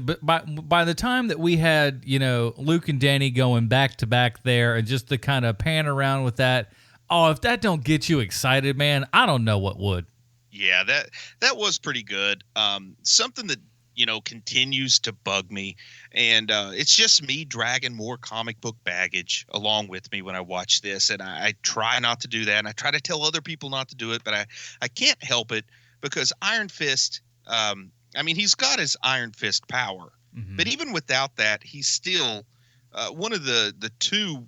but by the time that we had, Luke and Danny going back to back there and just the kind of pan around with that, if that don't get you excited, man, I don't know what would. Yeah, that was pretty good. Something that continues to bug me, and it's just me dragging more comic book baggage along with me when I watch this, and I try not to do that, and I try to tell other people not to do it, but I can't help it because Iron Fist, he's got his Iron Fist power, mm-hmm. but even without that, he's still one of the two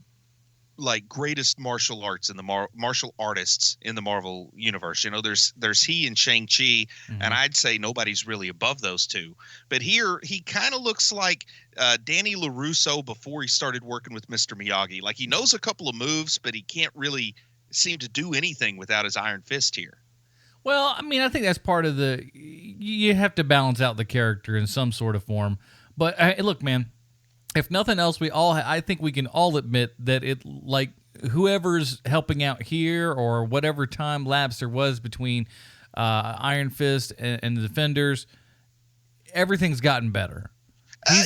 greatest martial arts in the martial artists in the Marvel universe. There's he and Shang-Chi, mm-hmm. and I'd say nobody's really above those two. But here he kind of looks like Danny LaRusso before he started working with Mr. Miyagi. Like, he knows a couple of moves, but he can't really seem to do anything without his Iron Fist here. Well, I think that's part of you have to balance out the character in some sort of form. But look, man, if nothing else, I think we can all admit that whoever's helping out here or whatever time lapse there was between Iron Fist and the Defenders, everything's gotten better.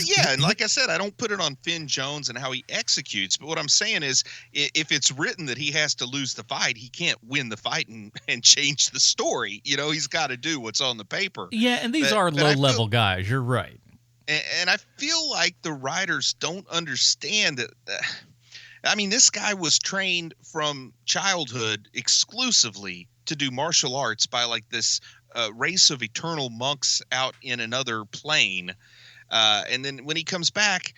Yeah, and like I said, I don't put it on Finn Jones and how he executes. But what I'm saying is, if it's written that he has to lose the fight, he can't win the fight and change the story. He's got to do what's on the paper. Yeah, and these are low-level guys. You're right. And I feel like the writers don't understand that. I mean, this guy was trained from childhood exclusively to do martial arts by like this race of eternal monks out in another plane. And then when he comes back,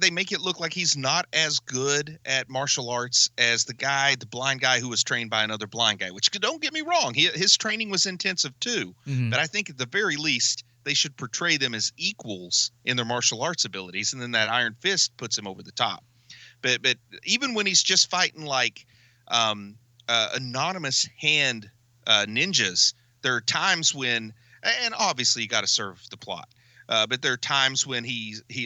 they make it look like he's not as good at martial arts as the blind guy who was trained by another blind guy, which, don't get me wrong, his training was intensive too. Mm-hmm. But I think at the very least, they should portray them as equals in their martial arts abilities. And then that Iron Fist puts him over the top. But even when he's just fighting like anonymous hand ninjas, there are times when, and obviously you got to serve the plot. But there are times when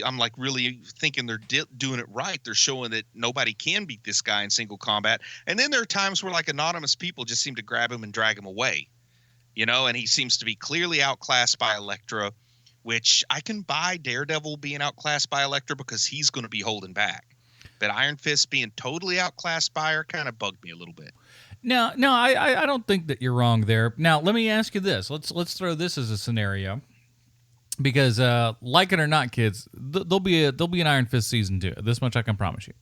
I'm like really thinking they're doing it right. They're showing that nobody can beat this guy in single combat. And then there are times where like anonymous people just seem to grab him and drag him away, and he seems to be clearly outclassed by Elektra, which I can buy Daredevil being outclassed by Elektra because he's going to be holding back. But Iron Fist being totally outclassed by her kind of bugged me a little bit. No, I don't think that you're wrong there. Now, let me ask you this. Let's throw this as a scenario. Because, like it or not, kids, there'll be an Iron Fist season 2. This much I can promise you.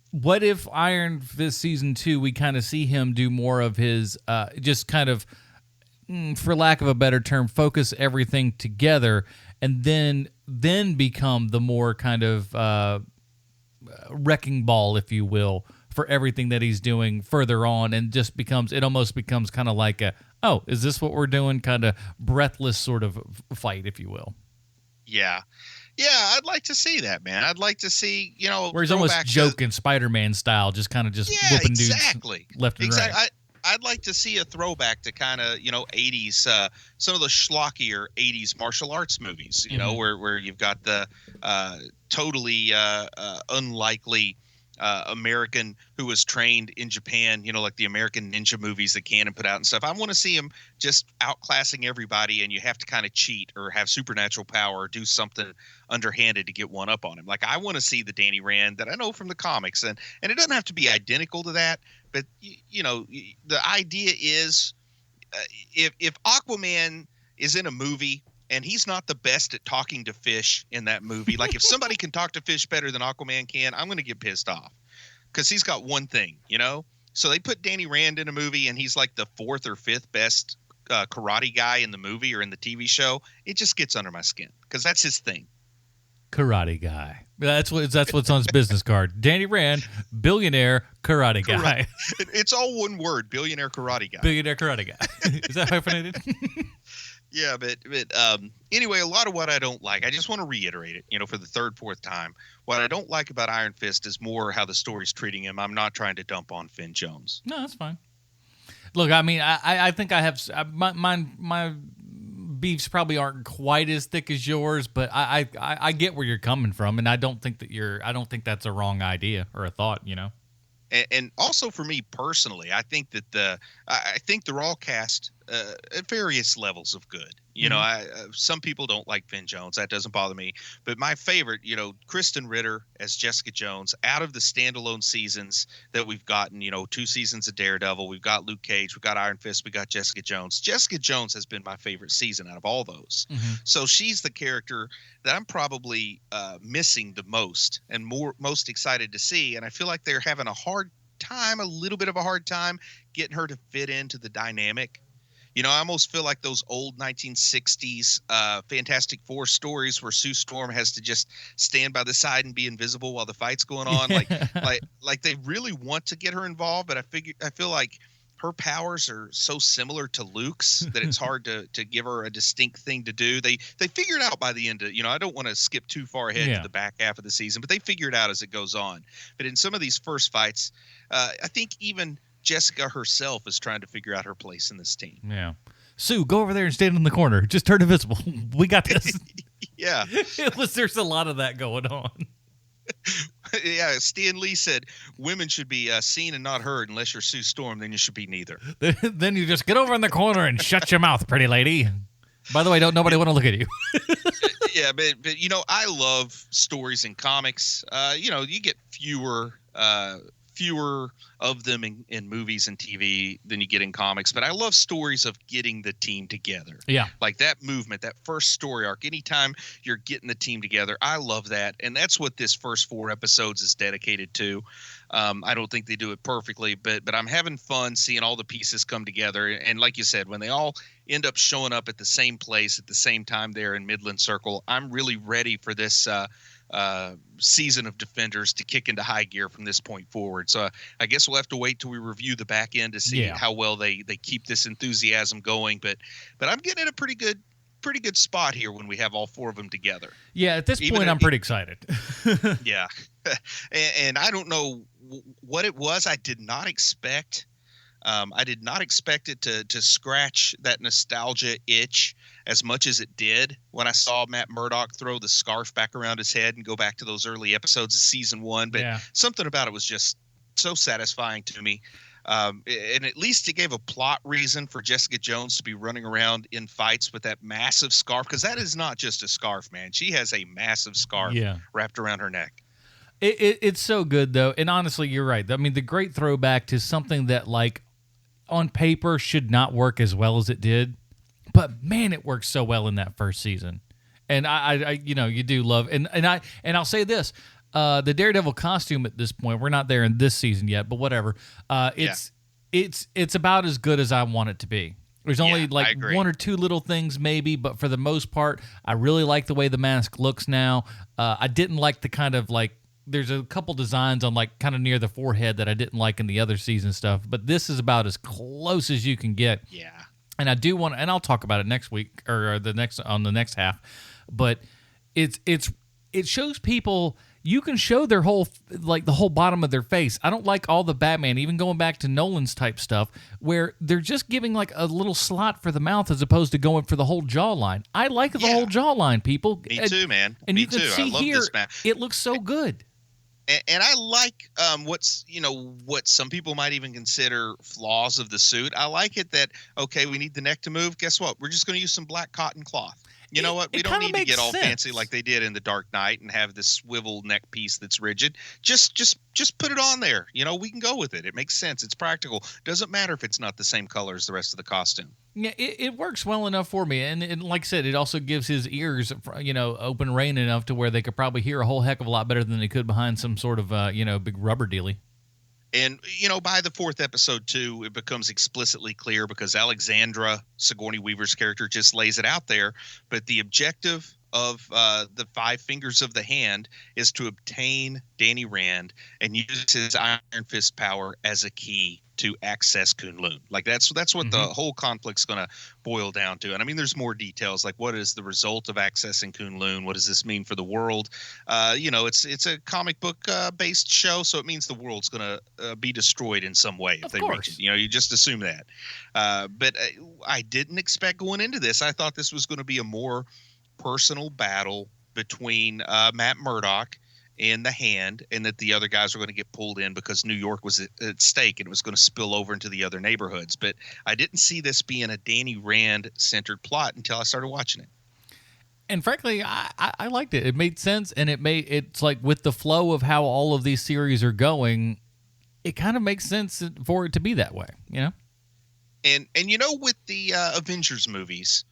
What if Iron Fist season 2, we kind of see him do more of his, just kind of, for lack of a better term, focus everything together, and then become the more kind of wrecking ball, if you will, for everything that he's doing further on, and just it almost becomes kind of like a, oh, is this what we're doing? Kind of breathless sort of fight, if you will. Yeah. Yeah, I'd like to see that, man. I'd like to see, where he's almost joking Spider-Man style, just kind of whooping dudes left and right. I'd like to see a throwback to kind of, 80s, some of the schlockier 80s martial arts movies, where you've got the totally unlikely American who was trained in Japan, like the American ninja movies that Keenan put out and stuff. I want to see him just outclassing everybody, and you have to kind of cheat or have supernatural power or do something underhanded to get one up on him. Like, I want to see the Danny Rand that I know from the comics, and it doesn't have to be identical to that, but the idea is if Aquaman is in a movie and he's not the best at talking to fish in that movie. Like, if somebody can talk to fish better than Aquaman can, I'm going to get pissed off because he's got one thing, So they put Danny Rand in a movie and he's like the 4th or 5th best karate guy in the movie or in the TV show. It just gets under my skin because that's his thing. Karate guy. That's what's on his business card. Danny Rand, billionaire karate guy. It's all one word, billionaire karate guy. Billionaire karate guy. Is that hyphenated? Yeah, but anyway, a lot of what I don't like, I just want to reiterate it, for the 3rd, 4th time. What I don't like about Iron Fist is more how the story's treating him. I'm not trying to dump on Finn Jones. No, that's fine. Look, I mean, I think I have my beefs probably aren't quite as thick as yours, but I get where you're coming from, and I don't think that's a wrong idea or a thought, And also for me personally, I think that I think they're all cast at various levels of good. Some people don't like Finn Jones. That doesn't bother me. But my favorite, Kristen Ritter as Jessica Jones, out of the standalone seasons that we've gotten, 2 seasons of Daredevil, we've got Luke Cage, we've got Iron Fist, we got Jessica Jones. Jessica Jones has been my favorite season out of all those. Mm-hmm. So she's the character that I'm probably missing the most and most excited to see. And I feel like they're having a little bit of a hard time getting her to fit into the dynamic. I almost feel like those old 1960s Fantastic Four stories where Sue Storm has to just stand by the side and be invisible while the fight's going on. like they really want to get her involved, but I feel like her powers are so similar to Luke's that it's hard to give her a distinct thing to do. They figure it out by the end of, I don't want to skip too far ahead to the back half of the season, but they figure it out as it goes on. But in some of these first fights, I think even Jessica herself is trying to figure out her place in this team. Yeah. Sue, go over there and stand in the corner. Just turn invisible. We got this. Yeah. There's a lot of that going on. Yeah, Stan Lee said women should be seen and not heard unless you're Sue Storm. Then you should be neither. Then you just get over in the corner and shut your mouth, pretty lady. By the way, don't nobody want to look at you. but I love stories in comics. You get fewer of them in movies and TV than you get in comics, but I love stories of getting the team together. Yeah. Like that movement, that first story arc, anytime you're getting the team together, I love that. And that's what this first 4 episodes is dedicated to. I don't think they do it perfectly, but I'm having fun seeing all the pieces come together. And like you said, when they all end up showing up at the same place at the same time there in Midland Circle, I'm really ready for this season of Defenders to kick into high gear from this point forward. So I guess we'll have to wait till we review the back end to see how well they keep this enthusiasm going. But I'm getting in a pretty good spot here when we have all 4 of them together. Yeah, at this point, I'm pretty excited. Yeah. And I don't know what it was. I did not expect it to scratch that nostalgia itch as much as it did when I saw Matt Murdock throw the scarf back around his head and go back to those early episodes of season 1. But something about it was just so satisfying to me. And at least it gave a plot reason for Jessica Jones to be running around in fights with that massive scarf, because that is not just a scarf, man. She has a massive scarf wrapped around her neck. It's so good, though. And honestly, you're right. I mean, the great throwback to something that, like, on paper should not work as well as it did. But, man, it works so well in that first season. And I you do love, and I'll say this, the Daredevil costume at this point, we're not there in this season yet, but whatever. It's about as good as I want it to be. There's only like 1 or 2 little things maybe, but for the most part, I really like the way the mask looks now. I didn't like the kind of like, there's a couple designs on like kind of near the forehead that I didn't like in the other season stuff, but this is about as close as you can get. Yeah. And I do want, and I'll talk about it next week or the next half, but it shows people, you can show their whole, like the whole bottom of their face. I don't like all the Batman, even going back to Nolan's type stuff, where they're just giving like a little slot for the mouth as opposed to going for the whole jawline. I like the whole jawline, people. Me too, man. And Me you can too. see I love here, this, man. it looks so good. And I like what some people might even consider flaws of the suit. I like it that, okay, we need the neck to move. Guess what? We're just going to use some black cotton cloth. You know what? We don't need to get all fancy like they did in The Dark Knight and have this swivel neck piece that's rigid. Just put it on there. We can go with it. It makes sense. It's practical. Doesn't matter if it's not the same color as the rest of the costume. Yeah, it works well enough for me. And like I said, it also gives his ears, open rein enough to where they could probably hear a whole heck of a lot better than they could behind some sort of, big rubber dealie. And, by the 4th episode, too, it becomes explicitly clear because Alexandra, Sigourney Weaver's character, just lays it out there. But the objective of the 5 fingers of the hand is to obtain Danny Rand and use his Iron Fist power as a key to access Kunlun. Like that's what the whole conflict's going to boil down to. And I mean, there's more details, like what is the result of accessing Kunlun? What does this mean for the world? It's a comic book based show, so it means the world's going to be destroyed in some way if they reach it. You just assume that. But I didn't expect going into this. I thought this was going to be a more personal battle between Matt Murdock and the Hand, and that the other guys were going to get pulled in because New York was at stake and it was going to spill over into the other neighborhoods. But I didn't see this being a Danny Rand centered plot until I started watching it. And frankly, I liked it. It made sense, and it's like with the flow of how all of these series are going, it kind of makes sense for it to be that way, And with the Avengers movies,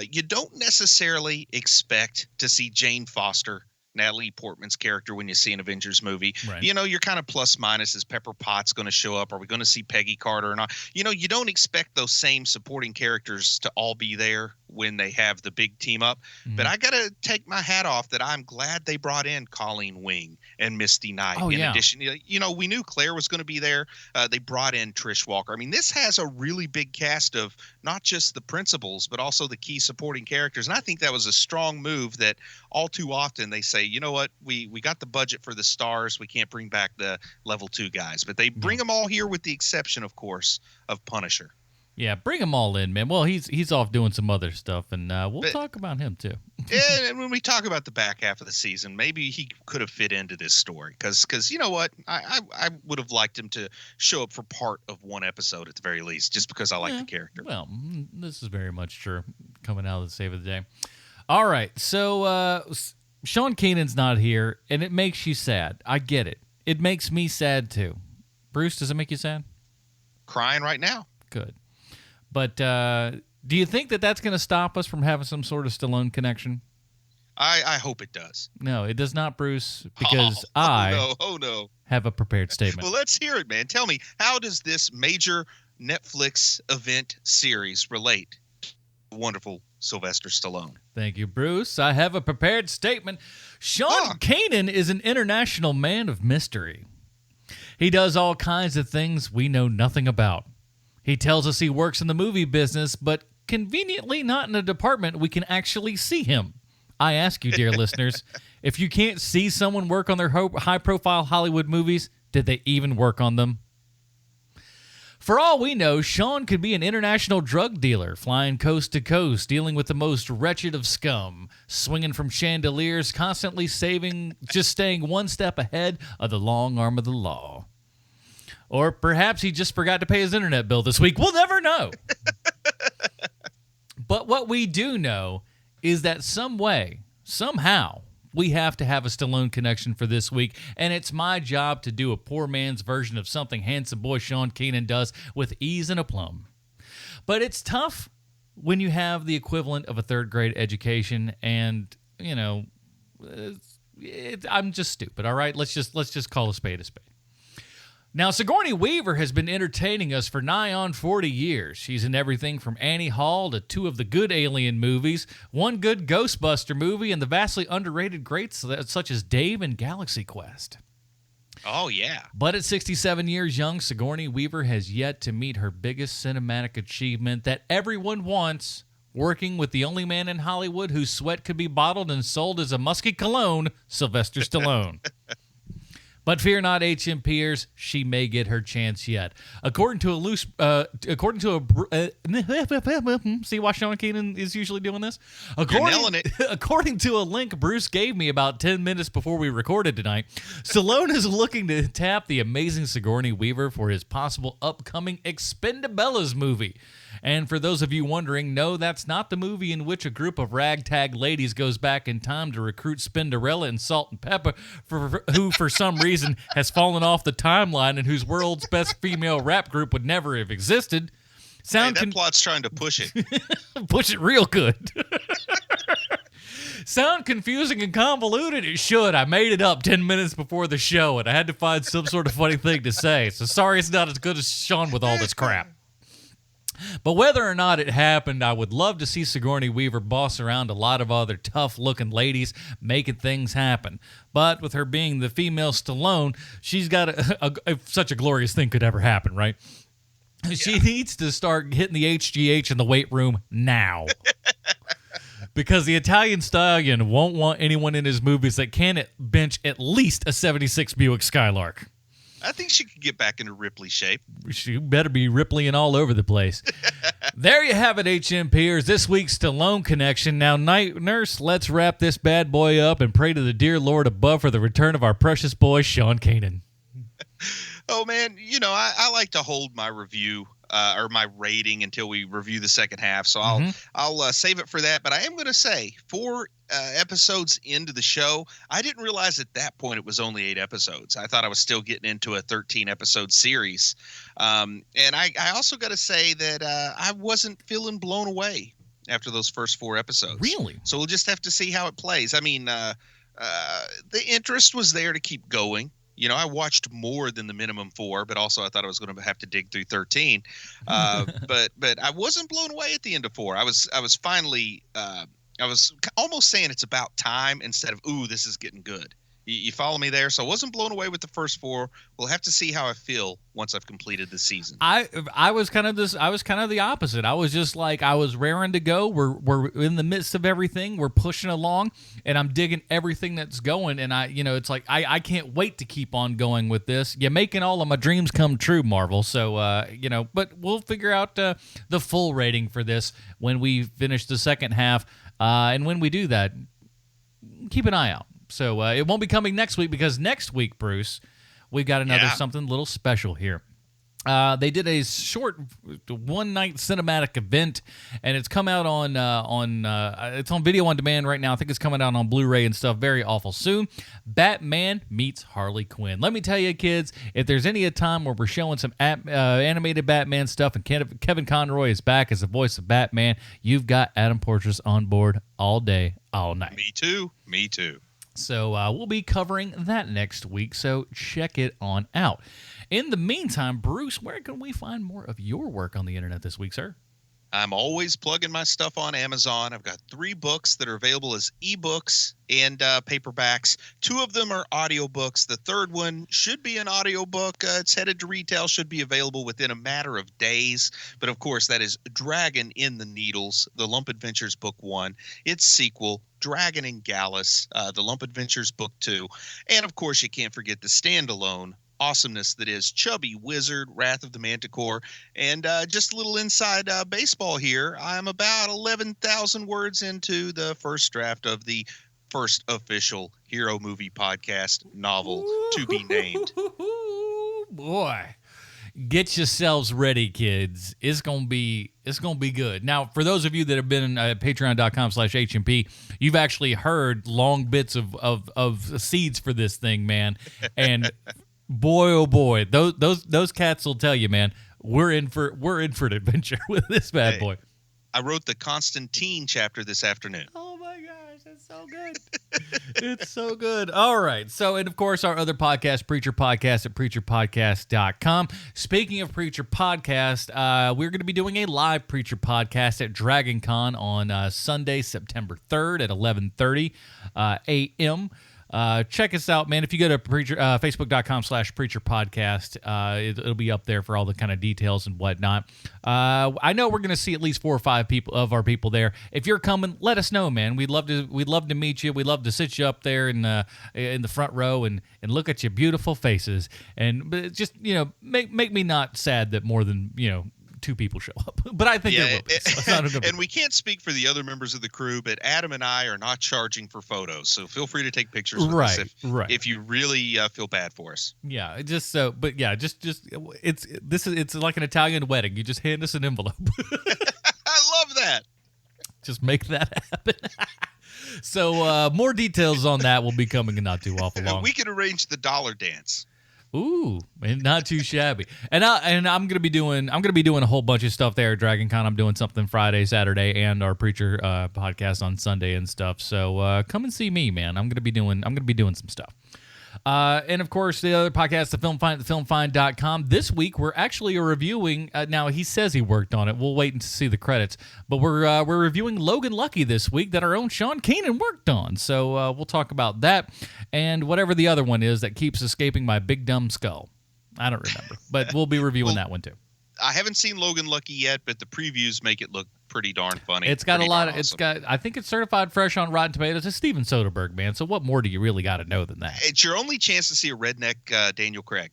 you don't necessarily expect to see Jane Foster, Natalie Portman's character, when you see an Avengers movie. Right. You're kind of plus minus. Is Pepper Potts going to show up? Are we going to see Peggy Carter or not? You don't expect those same supporting characters to all be there when they have the big team up. Mm-hmm. But I got to take my hat off that I'm glad they brought in Colleen Wing and Misty Knight. In addition, we knew Claire was going to be there. They brought in Trish Walker. I mean, this has a really big cast of not just the principals, but also the key supporting characters. And I think that was a strong move that all too often they say, you know what, we got the budget for the stars. We can't bring back the level 2 guys. But they bring them all here with the exception, of course, of Punisher. Yeah, bring them all in, man. Well, he's off doing some other stuff, and we'll talk about him too. And when we talk about the back half of the season, maybe he could have fit into this story because you know what, I would have liked him to show up for part of one episode at the very least, just because I like the character. Well, this is very much true coming out of the save of the day. All right, so Sean Keenan's not here, and it makes you sad. I get it. It makes me sad, too. Bruce, does it make you sad? Crying right now. Good. But do you think that that's going to stop us from having some sort of Stallone connection? I hope it does. No, it does not, Bruce, because I have a prepared statement. Well, let's hear it, man. Tell me, how does this major Netflix event series relate to wonderful Sylvester Stallone? Thank you, Bruce. I have a prepared statement. Sean Keenan is an international man of mystery. He does all kinds of things we know nothing about. He tells us he works in the movie business, but conveniently not in a department we can actually see him. I ask you, dear listeners, if you can't see someone work on their high-profile Hollywood movies, did they even work on them? For all we know, Sean could be an international drug dealer, flying coast to coast, dealing with the most wretched of scum, swinging from chandeliers, constantly just staying one step ahead of the long arm of the law. Or perhaps he just forgot to pay his internet bill this week. We'll never know. But what we do know is that somehow, we have to have a Stallone connection for this week, and it's my job to do a poor man's version of something handsome boy Sean Keenan does with ease and aplomb. But it's tough when you have the equivalent of a third-grade education, and, you know, I'm just stupid, all right? Let's just call a spade a spade. Now, Sigourney Weaver has been entertaining us for nigh on 40 years. She's in everything from Annie Hall to 2 of the good Alien movies, 1 good Ghostbuster movie, and the vastly underrated greats such as Dave and Galaxy Quest. Oh, yeah. But at 67 years young, Sigourney Weaver has yet to meet her biggest cinematic achievement that everyone wants, working with the only man in Hollywood whose sweat could be bottled and sold as a musky cologne, Sylvester Stallone. But fear not, HMPers, she may get her chance yet. According to see why Sean Keenan is usually doing this? You're nailing it. According to a link Bruce gave me about 10 minutes before we recorded tonight, Stallone is looking to tap the amazing Sigourney Weaver for his possible upcoming Expendables movie. And for those of you wondering, no, that's not the movie in which a group of ragtag ladies goes back in time to recruit Spinderella and Salt and Pepper, who for some reason has fallen off the timeline and whose world's best female rap group would never have existed. That plot's trying to push it. Push it real good. Sound confusing and convoluted? It should. I made it up 10 minutes before the show, and I had to find some sort of funny thing to say. So sorry it's not as good as Sean with all this crap. But whether or not it happened, I would love to see Sigourney Weaver boss around a lot of other tough-looking ladies making things happen. But with her being the female Stallone, she's got if such a glorious thing could ever happen, right? Yeah. She needs to start hitting the HGH in the weight room now. Because the Italian Stallion won't want anyone in his movies that can't bench at least a 76 Buick Skylark. I think she could get back into Ripley shape. She better be Ripleying all over the place. There you have it, HMPers. This week's Stallone connection. Now, Night Nurse, let's wrap this bad boy up and pray to the dear Lord above for the return of our precious boy, Sean Keenan. Oh, man, you know, I like to hold my review or my rating until we review the second half. So I'll save it for that. But I am going to say 4 episodes into the show, I didn't realize at that point it was only 8 episodes. I thought I was still getting into a 13-episode series. And I also got to say that I wasn't feeling blown away after those first 4 episodes. Really? So we'll just have to see how it plays. I mean, the interest was there to keep going. You know, I watched more than the minimum 4, but also I thought I was going to have to dig through 13. But I wasn't blown away at the end of 4. I was finally I was almost saying it's about time instead of, ooh, this is getting good. You follow me there? So I wasn't blown away with the first 4. We'll have to see how I feel once I've completed the season. I was kind of the opposite. I was just like, I was raring to go. We're in the midst of everything. We're pushing along, and I'm digging everything that's going. And it's like I can't wait to keep on going with this. You're making all of my dreams come true, Marvel. So but we'll figure out the full rating for this when we finish the second half. And when we do that, keep an eye out. So it won't be coming next week because next week, Bruce, we've got something a little special here. They did a short one-night cinematic event, and it's come out on it's on video on demand right now. I think it's coming out on Blu-ray and stuff very awful soon. Batman meets Harley Quinn. Let me tell you, kids, if there's any time where we're showing some animated Batman stuff and Kevin Conroy is back as the voice of Batman, you've got Adam Portrais on board all day, all night. Me too. So we'll be covering that next week, so check it on out. In the meantime, Bruce, where can we find more of your work on the internet this week, sir? I'm always plugging my stuff on Amazon. I've got 3 books that are available as ebooks and paperbacks. 2 of them are audiobooks. The third one should be an audiobook. It's headed to retail, should be available within a matter of days. But, of course, that is Dragon in the Needles, The Lump Adventures Book 1. Its sequel, Dragon and Gallus, The Lump Adventures Book 2. And, of course, you can't forget the standalone awesomeness that is Chubby Wizard, Wrath of the Manticore. And just a little inside baseball here. I'm about 11,000 words into the first draft of the first official hero movie podcast novel to be named. Boy, get yourselves ready, kids. It's gonna be good. Now, for those of you that have been at patreon.com/HMP, you've actually heard long bits of seeds for this thing, man. And boy, oh boy, those cats will tell you, man, we're in for an adventure with this bad boy. I wrote the Constantine chapter this afternoon. Oh my gosh, that's so good. It's so good. All right. So, and of course, our other podcast, Preacher Podcast at preacherpodcast.com. Speaking of Preacher Podcast, we're going to be doing a live Preacher Podcast at Dragon Con on Sunday, September 3rd at 11:30 a.m. Check us out, man. If you go to facebook.com/preacherpodcast, it'll be up there for all the kind of details and whatnot. I know we're going to see at least 4 or 5 of our people there. If you're coming, let us know, man. We'd love to meet you. We'd love to sit you up there in the front row and look at your beautiful faces. And just, make me not sad that more than, 2 people show up, but I think there will be. And we can't speak for the other members of the crew, but Adam and I are not charging for photos, so feel free to take pictures with us if you really feel bad for us. Yeah, it's like an Italian wedding. You just hand us an envelope. I love that. Just make that happen. So more details on that will be coming in not too awful long. We can arrange the dollar dance. Ooh, and not too shabby. And I'm gonna be doing a whole bunch of stuff there at Dragon Con. I'm doing something Friday, Saturday, and our Preacher podcast on Sunday and stuff. So come and see me, man. I'm gonna be doing some stuff. And of course, the other podcast, The Film Find, thefilmfind.com. This week, we're actually reviewing. Now, he says he worked on it. We'll wait and see the credits. But we're reviewing Logan Lucky this week that our own Sean Keenan worked on. So we'll talk about that and whatever the other one is that keeps escaping my big dumb skull. I don't remember, but we'll be reviewing that one too. I haven't seen Logan Lucky yet, but the previews make it look pretty darn funny. It's got a lot of. Awesome. It's got. I think it's certified fresh on Rotten Tomatoes. It's Steven Soderbergh, man. So what more do you really got to know than that? It's your only chance to see a redneck Daniel Craig.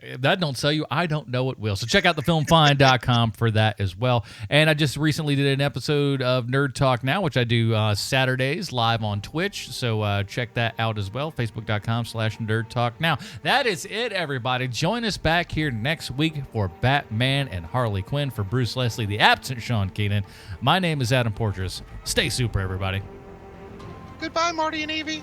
If that don't sell you, I don't know what will. So check out thefilmfind.com for that as well. And I just recently did an episode of Nerd Talk Now, which I do Saturdays live on Twitch. So check that out as well. Facebook.com/Nerd Talk Now. That is it, everybody. Join us back here next week for Batman and Harley Quinn. For Bruce Leslie, the absent Sean Keenan. My name is Adam Portrais. Stay super, everybody. Goodbye, Marty and Evie.